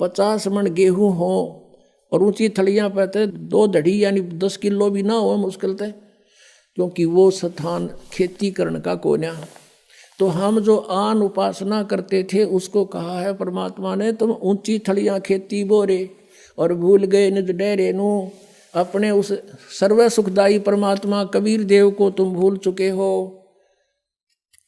50 मन गेहूं हो और ऊंची थलियां पे थे 2 धड़ी यानी 10 किलो भी ना हो मुश्किल थे, क्योंकि वो स्थान खेती करण का कोन्या। तो हम जो आन उपासना करते थे उसको कहा है परमात्मा ने, तुम ऊंची थलियां खेती बोरे और भूल गए निज डेरे नू। अपने उस सर्व सुखदाई परमात्मा कबीर देव को तुम भूल चुके हो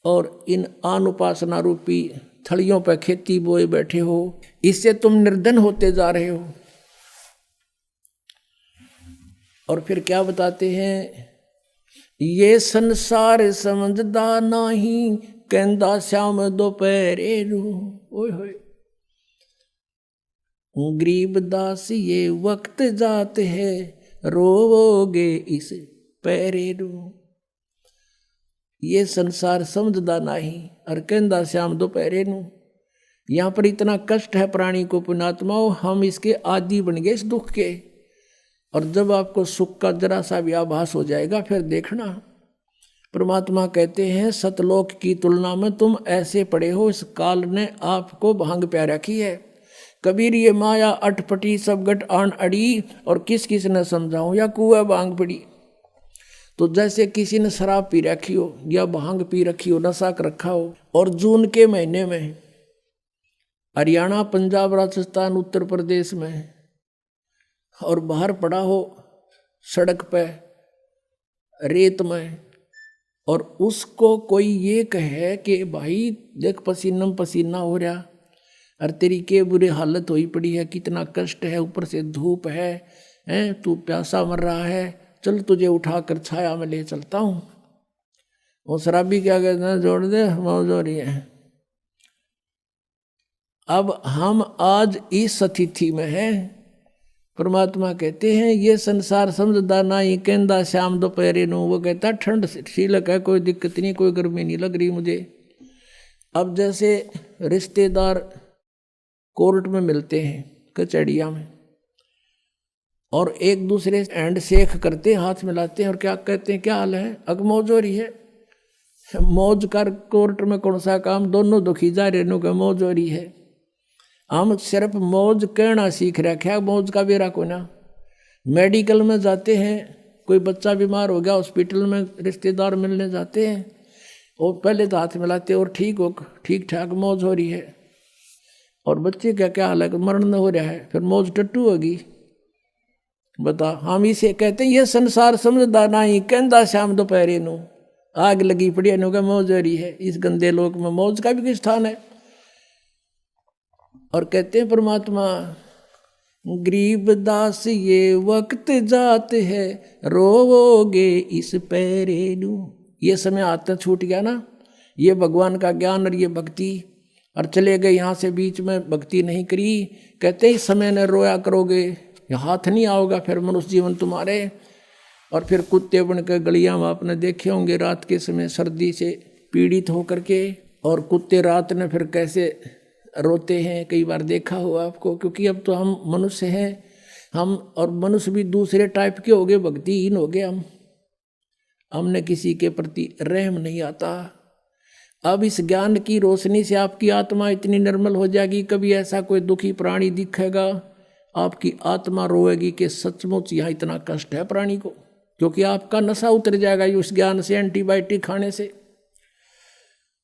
और इन आन उपासना रूपी थलियों पर खेती बोए बैठे हो। इससे तुम निर्धन होते जा रहे हो। और फिर क्या बताते हैं, ये संसार समझदा नहीं कहंदा श्याम दोपहरे रू। ओए होए गरीब दास ये वक्त जात है रोवोगे इस पैरे रू। ये संसार समझदा नहीं और कहंदा श्याम दोपहरे नू। यहाँ पर इतना कष्ट है प्राणी को पुण्यात्माओं, हम इसके आदी बन गए इस दुख के। और जब आपको सुख का जरा सा भी आभास हो जाएगा फिर देखना, परमात्मा कहते हैं सतलोक की तुलना में तुम ऐसे पड़े हो, इस काल ने आपको भांग प्या रखी है। कबीर ये माया अटपटी सब गट आन अड़ी, और किस किस ने समझाऊं या कुआ भांग पड़ी। तो जैसे किसी ने शराब पी रखी हो या भांग पी रखी हो, नशा कर रखा हो, और जून के महीने में हरियाणा पंजाब राजस्थान उत्तर प्रदेश में और बाहर पड़ा हो सड़क पे रेत में, और उसको कोई ये कहे कि भाई देख पसीना पसीना हो रहा, और तेरी के बुरी हालत हुई पड़ी है, कितना कष्ट है, ऊपर से धूप है, तू प्यासा मर रहा है, चल तुझे उठाकर छाया में ले चलता हूँ। वो शराबी क्या कहते हैं, जोड़ दे मौज हो रही है। अब हम आज इस स्थिति में हैं। परमात्मा कहते हैं ये संसार समझदा नहीं कहंदा श्याम दोपहरे नू। वो कहता ठंड शीलक है, कोई दिक्कत नहीं, कोई गर्मी नहीं लग रही मुझे। अब जैसे रिश्तेदार कोर्ट में मिलते हैं कचहरिया में, और एक दूसरे हैंड शेक करते हाथ मिलाते हैं और क्या कहते हैं, क्या हाल है, अग मौज हो रही है। मौज कर कोर्ट में कौन सा काम, दोनों दुखी जा रहे का मौज हो रही है। हम सिर्फ मौज कहना सीख रखा है, मौज का बेरा को ना। मेडिकल में जाते हैं, कोई बच्चा बीमार हो गया, हॉस्पिटल में रिश्तेदार मिलने जाते हैं, और पहले तो हाथ मिलाते और ठीक ठाक मौज हो रही है। और बच्चे क्या क्या हाल है, मरण हो रहा है, फिर मौज टट्टू होगी। बता, हम इसे कहते हैं ये संसार समझदा नहीं कहंदा श्याम दोपहरे नू। आग लगी पड़ी नो का मौज हो रही है। इस गंदे लोक में मौज का भी कोई स्थान है। और कहते हैं परमात्मा गरीब दास ये वक्त जात है रोवोगे इस पैरे नू। ये समय आता छूट गया ना, ये भगवान का ज्ञान और ये भक्ति, और चले गए यहाँ से, बीच में भक्ति नहीं करी। कहते हैं इस समय न रोया करोगे, हाथ नहीं आओगा फिर मनुष्य जीवन तुम्हारे। और फिर कुत्ते बन कर गलियाँ में आपने देखे होंगे रात के समय सर्दी से पीड़ित होकर के, और कुत्ते रात में फिर कैसे रोते हैं, कई बार देखा हुआ आपको। क्योंकि अब तो हम मनुष्य हैं, हम और मनुष्य भी दूसरे टाइप के हो गए, भक्तिहीन हो गए हमने किसी के प्रति रहम नहीं आता। अब इस ज्ञान की रोशनी से आपकी आत्मा इतनी निर्मल हो जाएगी, कभी ऐसा कोई दुखी प्राणी दिखेगा आपकी आत्मा रोएगी कि सचमुच यहाँ इतना कष्ट है प्राणी को। क्योंकि आपका नशा उतर जाएगा उस ज्ञान से, एंटीबायोटिक खाने से।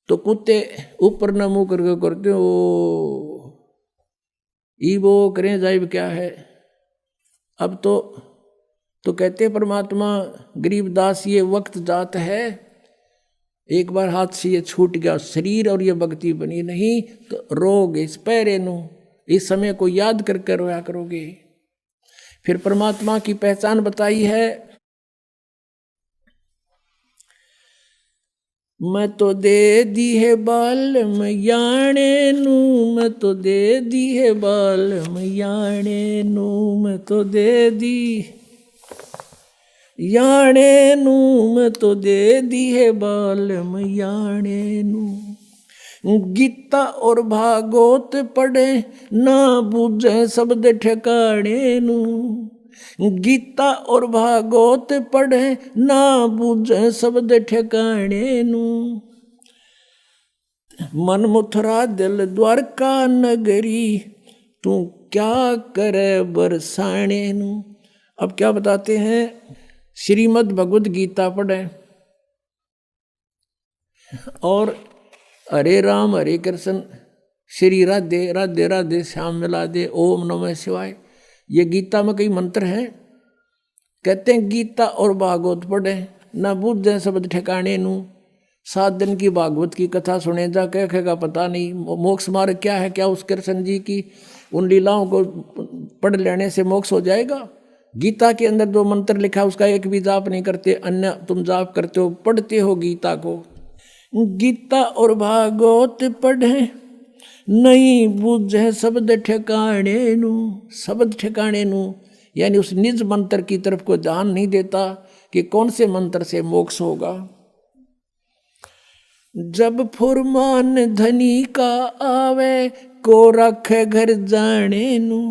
तो कुत्ते ऊपर न मुँह करके ओ वो करें जाइब क्या है। अब तो कहते परमात्मा गरीबदास ये वक्त जात है, एक बार हाथ से ये छूट गया शरीर और ये भक्ति बनी नहीं तो रोग इस पैरे नु, इस समय को याद करके रोया करोगे। फिर परमात्मा की पहचान बताई है, मैं तो दे दी है बाल मैयाणे नू, मैं तो दे दी है बाल मैयाणे नू, मैं तो दे दी याणे नू, मैं तो दे दी है बाल मैयाणे नू। गीता और भागवत पढ़े ना बूझे शब्द ठिकाने नू, गीता और भागवत पढ़े ना बूझे शब्द ठिकाने नू। मन मुथरा दिल द्वारका नगरी, तू क्या करे बरसाने नू। अब क्या बताते हैं, श्रीमद् भगवद गीता पढ़े और हरे राम हरे कृष्ण श्री राधे राधे राधे श्याम मिला दे ओम नमः शिवाय, ये गीता में कई मंत्र हैं। कहते हैं गीता और भागवत पढ़े न बूझे शब्द ठिकाने नू। 7 दिन की भागवत की कथा सुने जा कहेगा पता नहीं मोक्ष मार्ग क्या है, क्या उस कृष्ण जी की उन लीलाओं को पढ़ लेने से मोक्ष हो जाएगा। गीता के अंदर जो मंत्र लिखा है उसका एक भी जाप नहीं करते, अन्य तुम जाप करते हो, पढ़ते हो गीता को। गीता और भागवत पढ़े नहीं बूझे शब्द ठिकाने नू। शब्द ठिकाने नू यानी उस निज मंत्र की तरफ को ध्यान नहीं देता कि कौन से मंत्र से मोक्ष होगा। जब फुरमान धनी का आवे को रखे घर जाने नू।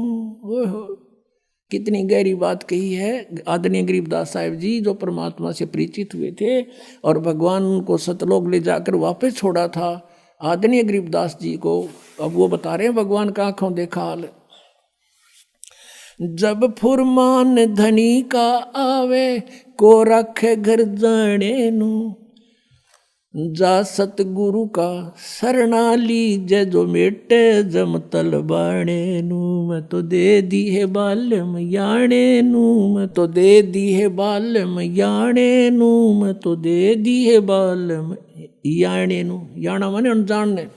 कितनी गहरी बात कही है आदरणीय गरीबदास साहिब जी, जो परमात्मा से परिचित हुए थे और भगवान को सतलोक ले जाकर वापस छोड़ा था आदरणीय गरीबदास जी को। अब वो बता रहे हैं भगवान का आंखों देखा हाल। जब फुरमान धनी का आवे को रखे घर जाने नू। जा सतगुरु का शरणा लीजे जो मेटे जम तल बाणे नू। मैं तो दे दी है बाल्यम याणे नू। मैं तो दे दी है बाल्यम याणे नू। मैं तो दे दी है बाल्यम याणे नू। याना माने अनजाने।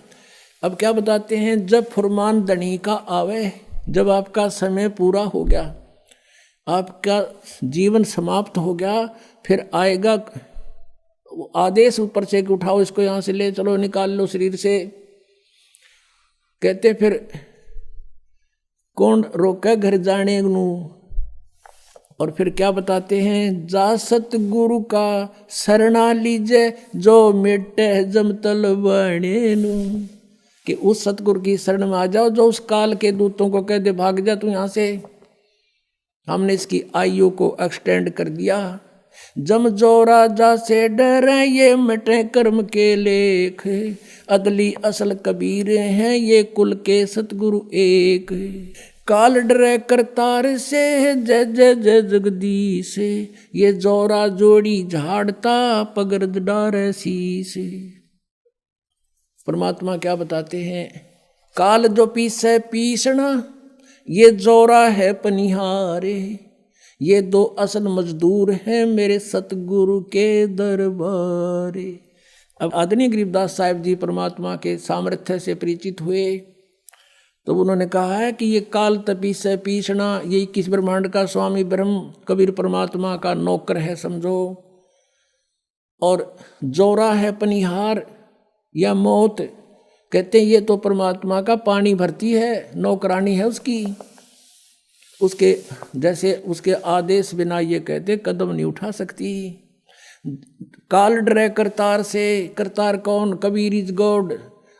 अब क्या बताते हैं, जब फुरमान धनी का आवे, जब आपका समय पूरा हो गया, आपका जीवन समाप्त हो गया, फिर आएगा आदेश ऊपर से कि उठाओ इसको यहाँ से ले चलो, निकाल लो शरीर से। कहते फिर कौन रोके घर जाने नू। और फिर क्या बताते हैं, जा सतगुरु का शरणा लीजे जो मिटे जम तल बाणे नू। कि उस सतगुरु की शरण में आ जाओ जो उस काल के दूतों को कह दे भाग जा तू यहाँ से, हमने इसकी आयु को एक्सटेंड कर दिया। जम जो राजा से डरे ये मिटे कर्म के लेख। अदली असल कबीर हैं ये कुल के सतगुरु एक। काल डरे करतार से जय जय जय जगदीश। ये जोरा जोड़ी झाड़ता पगर्द डारे शीश। परमात्मा क्या बताते हैं, काल जो पीसे पीसना ये जोरा है पनिहारे। ये 2 असल मजदूर हैं मेरे सतगुरु के दरबारे। अब आदरणीय गरीबदास साहिब जी परमात्मा के सामर्थ्य से परिचित हुए तो उन्होंने कहा है कि ये काल तपी से पीसना, ये 21 ब्रह्मांड का स्वामी ब्रह्म कबीर परमात्मा का नौकर है समझो। और जोरा है पनिहार या मौत, कहते हैं ये तो परमात्मा का पानी भरती है, नौकरानी है उसकी। उसके जैसे उसके आदेश बिना ये कहते कदम नहीं उठा सकती। काल डरे करतार से, करतार कौन, कबीर इज गॉड।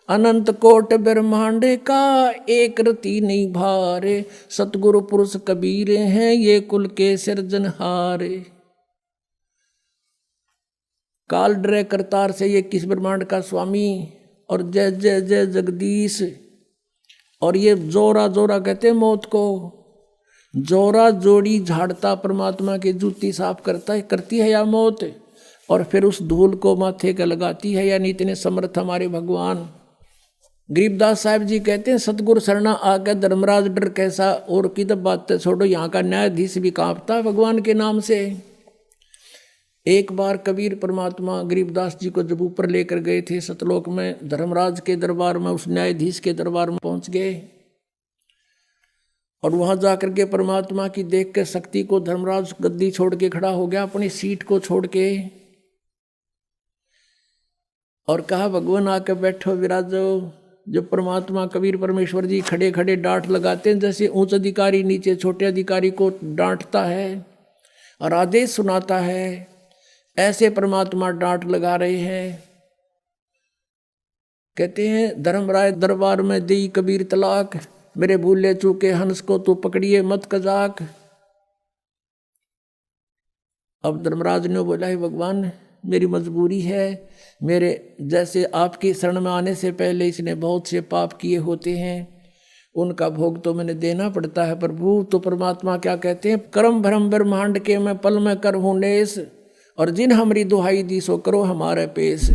अनंत कोट ब्रह्मांड का एक रति नहीं भारे। सतगुरु पुरुष कबीर हैं ये कुल के सिरजनहारे। काल डरे करतार से ये 21 ब्रह्मांड का स्वामी और जय जय जय जगदीश। और ये जोरा जोरा कहते हैं मौत को। जोरा जोड़ी झाड़ता परमात्मा की जूती साफ करती है या मौत, और फिर उस धूल को माथे का लगाती है, यानी इतने समर्थ हमारे भगवान। गरीबदास साहिब जी कहते हैं सतगुरु शरणा आकर धर्मराज डर कैसा। और की तब बात छोड़ो, यहाँ का न्यायाधीश भी कांपता है भगवान के नाम से। एक बार कबीर परमात्मा गरीबदास जी को जब ऊपर लेकर गए थे सतलोक में, धर्मराज के दरबार में, उस न्यायाधीश के दरबार में पहुंच गए। और वहां जाकर के परमात्मा की देख के शक्ति को धर्मराज गद्दी छोड़ के खड़ा हो गया, अपनी सीट को छोड़ के, और कहा भगवान आके बैठो विराजो। जब परमात्मा कबीर परमेश्वर जी खड़े खड़े डांट लगाते हैं, जैसे उच्च अधिकारी नीचे छोटे अधिकारी को डांटता है और आदेश सुनाता है, ऐसे परमात्मा डांट लगा रहे हैं। कहते हैं धर्मराय दरबार में दी कबीर तलाक। मेरे भूले चूके हंस को तू पकड़िए मत कजाक। अब धर्मराज ने बोला है भगवान मेरी मजबूरी है, मेरे जैसे आपकी शरण में आने से पहले इसने बहुत से पाप किए होते हैं, उनका भोग तो मैंने देना पड़ता है प्रभु। तो परमात्मा क्या कहते हैं, कर्म भरम ब्रह्मांड के मैं पल में कर हूँ नेस, और जिन हमारी दुहाई दी सो करो हमारे पेश।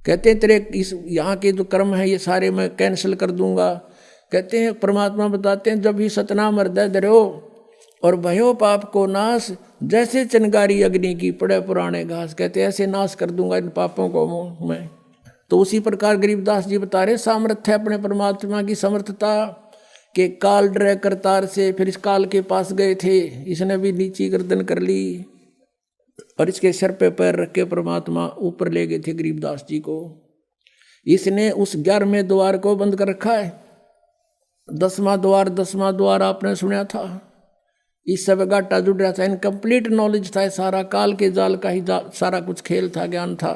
कहते हैं तेरे इस यहाँ के जो कर्म है ये सारे मैं कैंसिल कर दूंगा। कहते हैं परमात्मा बताते हैं, जब ही सतनाम हृदय धरो और भयो पाप को नाश, जैसे चिंगारी अग्नि की पड़े पुराने घास। कहते हैं ऐसे नाश कर दूंगा इन पापों को मैं। तो उसी प्रकार गरीबदास जी बता रहे सामर्थ्य है अपने परमात्मा की समर्थता के। काल डरे करतार से, फिर इस काल के पास गए थे, इसने भी नीची गर्दन कर ली और इसके सिर पे पैर रख के परमात्मा ऊपर ले गए थे गरीबदास जी को। इसने उस 11वें द्वार को बंद कर रखा है। 10वां द्वार आपने सुना था, इस सब घाटा जुड़ रहा था, इनकम्प्लीट नॉलेज था, सारा काल के जाल का ही सारा कुछ खेल था, ज्ञान था।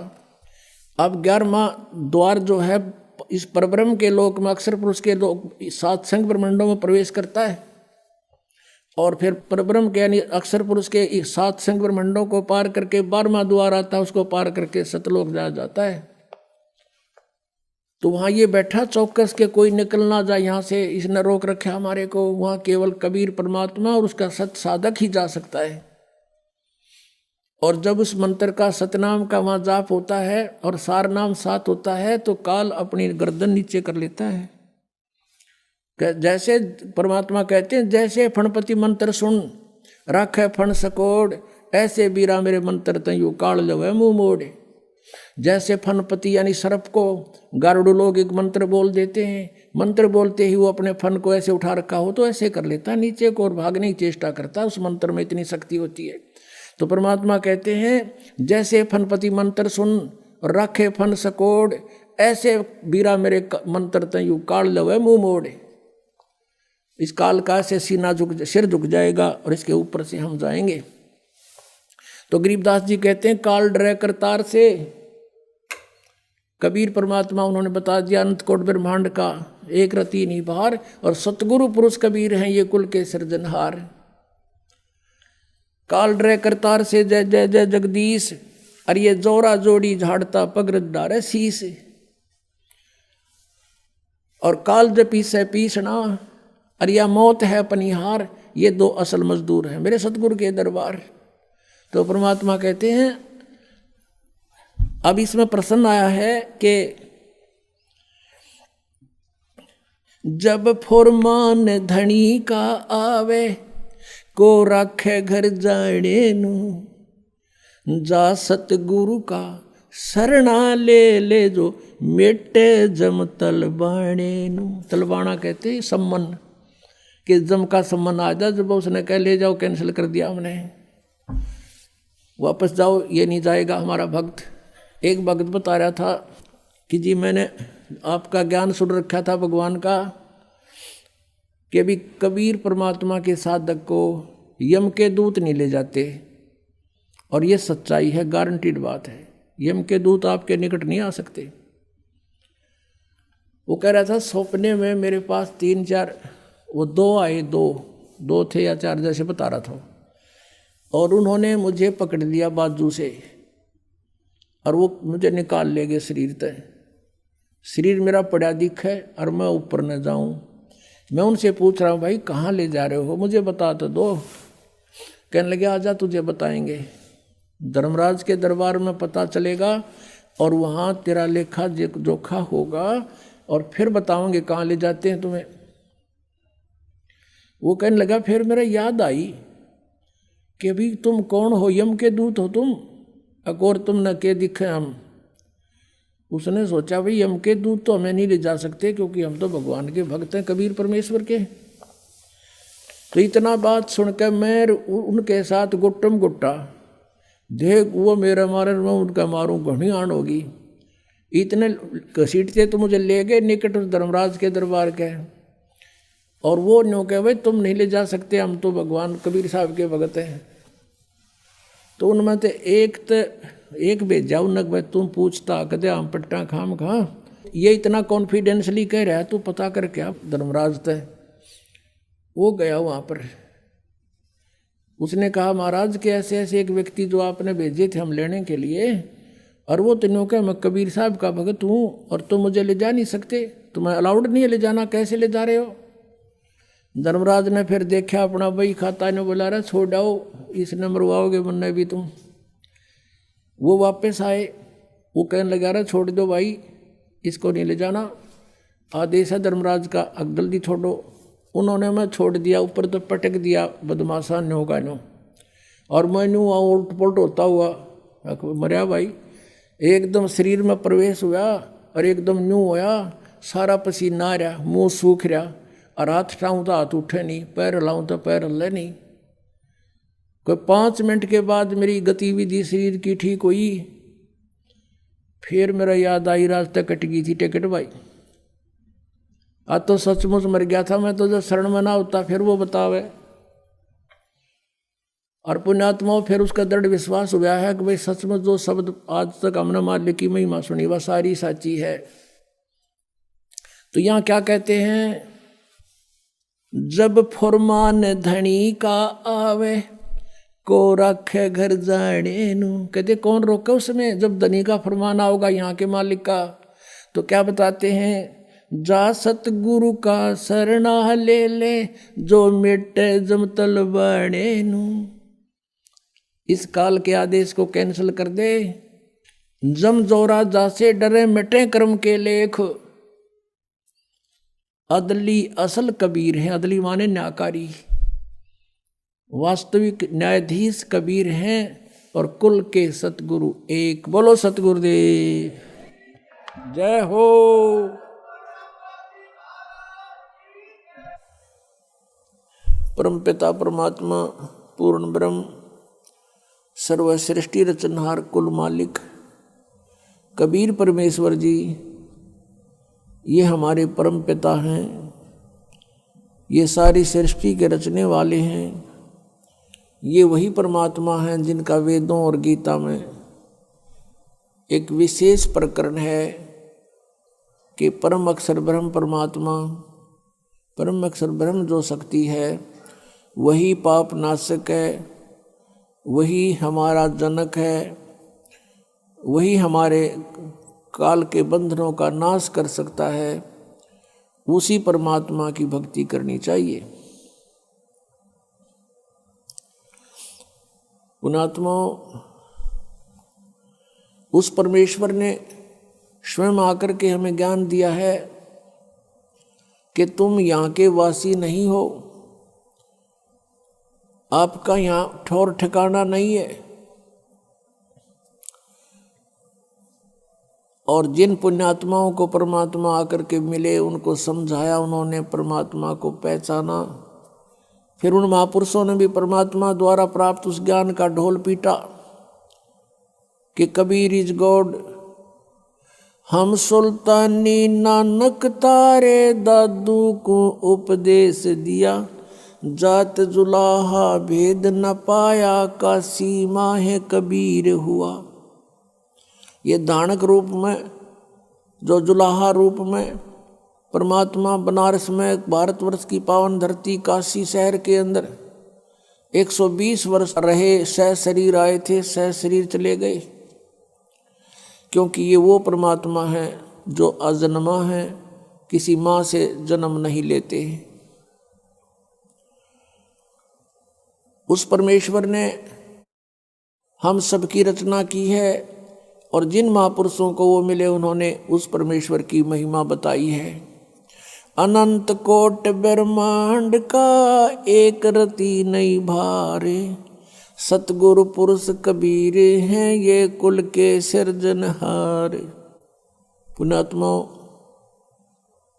अब 11वां द्वार जो है इस परब्रह्म के लोक में अक्षर पुरुष के लोक 7 संग ब्रह्मांडों में प्रवेश करता है, और फिर परब्रह्म के यानी अक्षर पुरुष के 7 संग ब्रह्मांडों को पार करके 12वां द्वार आता है, उसको पार करके सतलोक जाया जाता है। तो वहाँ ये बैठा चौकस के कोई निकल ना जाए यहाँ से, इसने रोक रखा हमारे को। वहाँ केवल कबीर परमात्मा और उसका सत साधक ही जा सकता है। और जब उस मंत्र का सतनाम का वहाँ जाप होता है और सार नाम साथ होता है, तो काल अपनी गर्दन नीचे कर लेता है। जैसे परमात्मा कहते हैं, जैसे फणपति मंत्र सुन राखे फण सकोड़, ऐसे बीरा मेरे मंत्र तयू काल लवे मुँह मोड़। जैसे फनपति यानी सर्प को गारुड़ लोग एक मंत्र बोल देते हैं, मंत्र बोलते ही वो अपने फन को ऐसे उठा रखा हो तो ऐसे कर लेता है नीचे को और भागने की चेष्टा करता है, उस मंत्र में इतनी शक्ति होती है। तो परमात्मा कहते हैं, जैसे फनपति मंत्र सुन और राखे फन सकोड़, ऐसे बीरा मेरे मंत्र तयू काल लवे मुँह मोड़। इस काल का से सिर झुक जाएगा और इसके ऊपर से हम जाएंगे। तो गरीबदास जी कहते हैं, काल डरे करतार से। कबीर परमात्मा उन्होंने बता दिया अनंत कोट ब्रह्मांड का एक रति नहीं बाहर, और सतगुरु पुरुष कबीर हैं ये कुल के सृजनहार। काल डरे करतार से जय जय जय जगदीश, और ये जोरा जोड़ी झाड़ता पगरज डारे शीस। और काल जपी से पीसना, और या मौत है पनिहार, ये 2 असल मजदूर हैं मेरे सतगुरु के दरबार। तो परमात्मा कहते हैं, अब इसमें प्रश्न आया है कि जब फुरमान धनी का आवे, को राखे घर जाने नू, जा सतगुरु का शरणा ले ले जो मेटे जम तलबाणे नू। तलबाना कहते हैं सम्मन, कि जम का सम्मन आ जा। जब उसने कह ले जाओ, कैंसिल कर दिया हमने, वापस जाओ, ये नहीं जाएगा हमारा भक्त। एक भक्त बता रहा था कि जी मैंने आपका ज्ञान सुन रखा था भगवान का, कि अभी कबीर परमात्मा के साधक को यम के दूत नहीं ले जाते, और ये सच्चाई है, गारंटीड बात है। यम के दूत आपके निकट नहीं आ सकते। वो कह रहा था सपने में मेरे पास 3-4 वो 2 आए, 2 थे या 4 जैसे बता रहा था, और उन्होंने मुझे पकड़ लिया बाजू से और वो मुझे निकाल ले गए शरीर तक। शरीर मेरा पड़ा दिख है और मैं ऊपर न जाऊं। मैं उनसे पूछ रहा हूँ, भाई कहाँ ले जा रहे हो, मुझे बता तो दो। कहने लगे आजा तुझे बताएंगे, धर्मराज के दरबार में पता चलेगा और वहाँ तेरा लेखा जोखा होगा और फिर बताओगे कहाँ ले जाते हैं तुम्हें। वो कहने लगा, फिर मेरा याद आई कि अभी तुम कौन हो, यम के दूत हो तुम, अकोर तुम न के दिखे हम। उसने सोचा भाई यम के दूत तो हमें नहीं ले जा सकते क्योंकि हम तो भगवान के भक्त हैं, कबीर परमेश्वर के। तो इतना बात सुनकर मैं उनके साथ गुट्टम गुट्टा, देख वो मेरा मारे मैं उनका मारूं, घनी आन होगी। इतने घसीटते तो मुझे ले गए निकट धर्मराज के दरबार के, और वो न्यों कहे भाई तुम नहीं ले जा सकते, हम तो भगवान कबीर साहब के भगत हैं। तो उनमें तो एक भेजा उन्हें, भाई तुम पूछता कदे हम पट्टा खाम खा, ये इतना कॉन्फिडेंसली कह रहा है तू पता कर क्या धर्मराज तय। वो गया वहाँ पर, उसने कहा महाराज के ऐसे ऐसे एक व्यक्ति जो आपने भेजे थे हम लेने के लिए, और वो तीनों का मैं कबीर साहब का भगत हूँ और तुम मुझे ले जा नहीं सकते। तुम्हें अलाउड नहीं है ले जाना, कैसे ले जा रहे हो? धर्मराज ने फिर देखा अपना बही खाता ने, बोला रहा छोड़ आओ, इसने मरवाओगे मुन्ने भी तुम। वो वापस आए, वो कहने लगा रहा छोड़ दो भाई, इसको नहीं ले जाना, आदेश है धर्मराज का, अब जल्दी छोड़ो। उन्होंने मैं छोड़ दिया, ऊपर तो पटक दिया बदमाशा न्यो का न्यो, और मैं न्यू उल्ट पुलट होता हुआ मरिया भाई। एकदम शरीर में प्रवेश हुआ और एकदम न्यू होया, सारा पसीना आ रहा, मुँह सूख रहा, और हाथ उठाऊँ तो हाथ उठे नहीं, पैर हिलाऊँ तो पैर हिले नहीं। कोई 5 मिनट के बाद मेरी गतिविधि शरीर की ठीक हुई, फिर मेरा याद आई रास्ते कट गई थी टिकट भाई। आज तो सचमुच मर गया था मैं, तो जब शरण में ना होता फिर वो बतावे। और पुण्यात्माओं फिर उसका दृढ़ विश्वास हुआ है कि भाई सचमुच जो शब्द आज तक हमने मालिक की महिमा सुनी वह सारी साची है। तो यहाँ क्या कहते हैं, जब फरमान धनी का आवे को रखे घर जाने नू। कहते कौन रोके उसमें, जब धनी का फरमान आओगा यहाँ के मालिक का। तो क्या बताते हैं, जा सतगुरु का शरणा ले ले, जो मिटे जमतल बने नू। इस काल के आदेश को कैंसिल कर दे। जम जोरा जासे डरे मिटे कर्म के लेख। अदली असल कबीर है, अदली माने न्यायकारी, वास्तविक न्यायाधीश कबीर हैं, और कुल के सतगुरु एक। बोलो सतगुरुदेव जय हो। परमपिता परमात्मा पूर्ण ब्रह्म सर्वसृष्टि रचनहार कुल मालिक कबीर परमेश्वर जी, ये हमारे परम पिता हैं, ये सारी सृष्टि के रचने वाले हैं। ये वही परमात्मा हैं जिनका वेदों और गीता में एक विशेष प्रकरण है कि परम अक्षर ब्रह्म परमात्मा, परम अक्षर ब्रह्म जो शक्ति है वही पाप नाशक है, वही हमारा जनक है, वही हमारे काल के बंधनों का नाश कर सकता है। उसी परमात्मा की भक्ति करनी चाहिए। पुण्यात्मा, उस परमेश्वर ने स्वयं आकर के हमें ज्ञान दिया है कि तुम यहाँ के वासी नहीं हो, आपका यहाँ ठौर ठिकाना नहीं है। और जिन पुण्यात्माओं को परमात्मा आकर के मिले, उनको समझाया, उन्होंने परमात्मा को पहचाना। फिर उन महापुरुषों ने भी परमात्मा द्वारा प्राप्त उस ज्ञान का ढोल पीटा कि कबीर इज गॉड। हम सुल्तानी नानक तारे दादू को उपदेश दिया, जात जुलाहा भेद न पाया, काशी माहे कबीर हुआ। ये धानक रूप में, जो जुलाहा रूप में परमात्मा बनारस में भारतवर्ष की पावन धरती काशी शहर के अंदर 120 वर्ष रहे, सह शरीर आए थे, सह शरीर चले गए, क्योंकि ये वो परमात्मा है जो अजन्मा है, किसी माँ से जन्म नहीं लेते। उस परमेश्वर ने हम सबकी रचना की है, और जिन महापुरुषों को वो मिले उन्होंने उस परमेश्वर की महिमा बताई है। अनंत कोट ब्रह्मांड का एक रति नहीं भारे, सतगुरु पुरुष कबीर हैं ये कुल के सिरजनहार। पुण्यात्मा,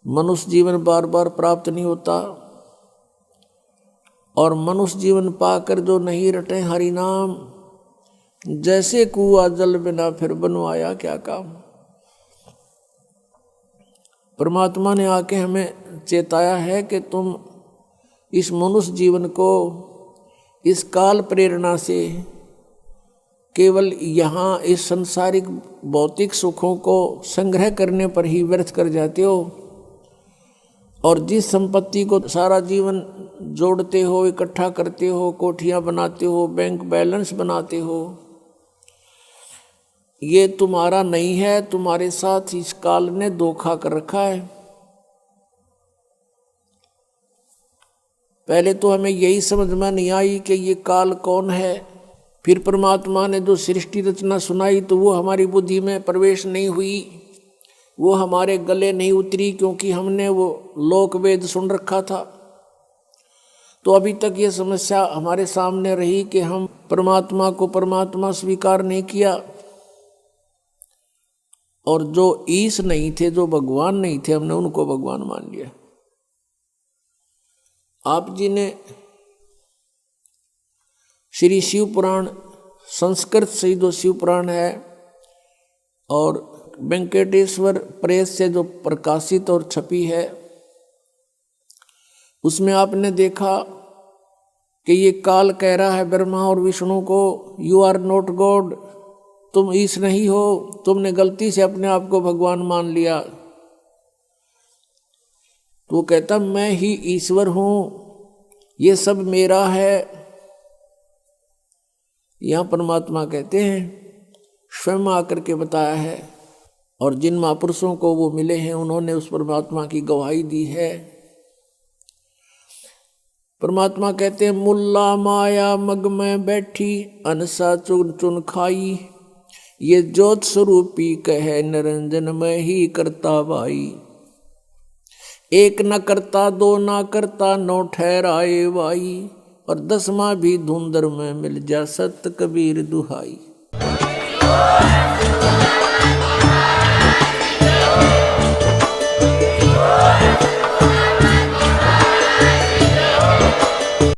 मनुष्य जीवन बार बार प्राप्त नहीं होता, और मनुष्य जीवन पाकर जो नहीं रटे हरि नाम, जैसे कुआ जल बिना फिर बनवाया क्या काम। परमात्मा ने आके हमें चेताया है कि तुम इस मनुष्य जीवन को इस काल प्रेरणा से केवल यहाँ इस सांसारिक भौतिक सुखों को संग्रह करने पर ही व्यर्थ कर जाते हो, और जिस संपत्ति को सारा जीवन जोड़ते हो, इकट्ठा करते हो, कोठियाँ बनाते हो, बैंक बैलेंस बनाते हो, ये तुम्हारा नहीं है, तुम्हारे साथ इस काल ने धोखा कर रखा है। पहले तो हमें यही समझ में नहीं आई कि ये काल कौन है। फिर परमात्मा ने जो सृष्टि रचना सुनाई तो वो हमारी बुद्धि में प्रवेश नहीं हुई, वो हमारे गले नहीं उतरी, क्योंकि हमने वो लोक वेद सुन रखा था। तो अभी तक ये समस्या हमारे सामने रही कि हम परमात्मा को परमात्मा स्वीकार नहीं किया, और जो ईश नहीं थे, जो भगवान नहीं थे, हमने उनको भगवान मान लिया। आप जी ने श्री शिव पुराण, संस्कृत से जो शिव पुराण है और वेंकटेश्वर प्रेस से जो प्रकाशित और छपी है, उसमें आपने देखा कि ये काल कह रहा है ब्रह्मा और विष्णु को, यू आर नॉट गॉड, तुम ईश नहीं हो, तुमने गलती से अपने आप को भगवान मान लिया। तो वो कहता मैं ही ईश्वर हूं, ये सब मेरा है। यहां परमात्मा कहते हैं स्वयं आकर के बताया है, और जिन महापुरुषों को वो मिले हैं उन्होंने उस परमात्मा की गवाही दी है। परमात्मा कहते हैं मुल्ला माया मग में बैठी, अनसा चुन चुन खाई, ये ज्योत स्वरूपी कहे निरंजन में ही करता भाई। एक न करता दो न करता नौ ठहराए भाई, और 10वां भी धुंधर में मिल जा सत कबीर दुहाई।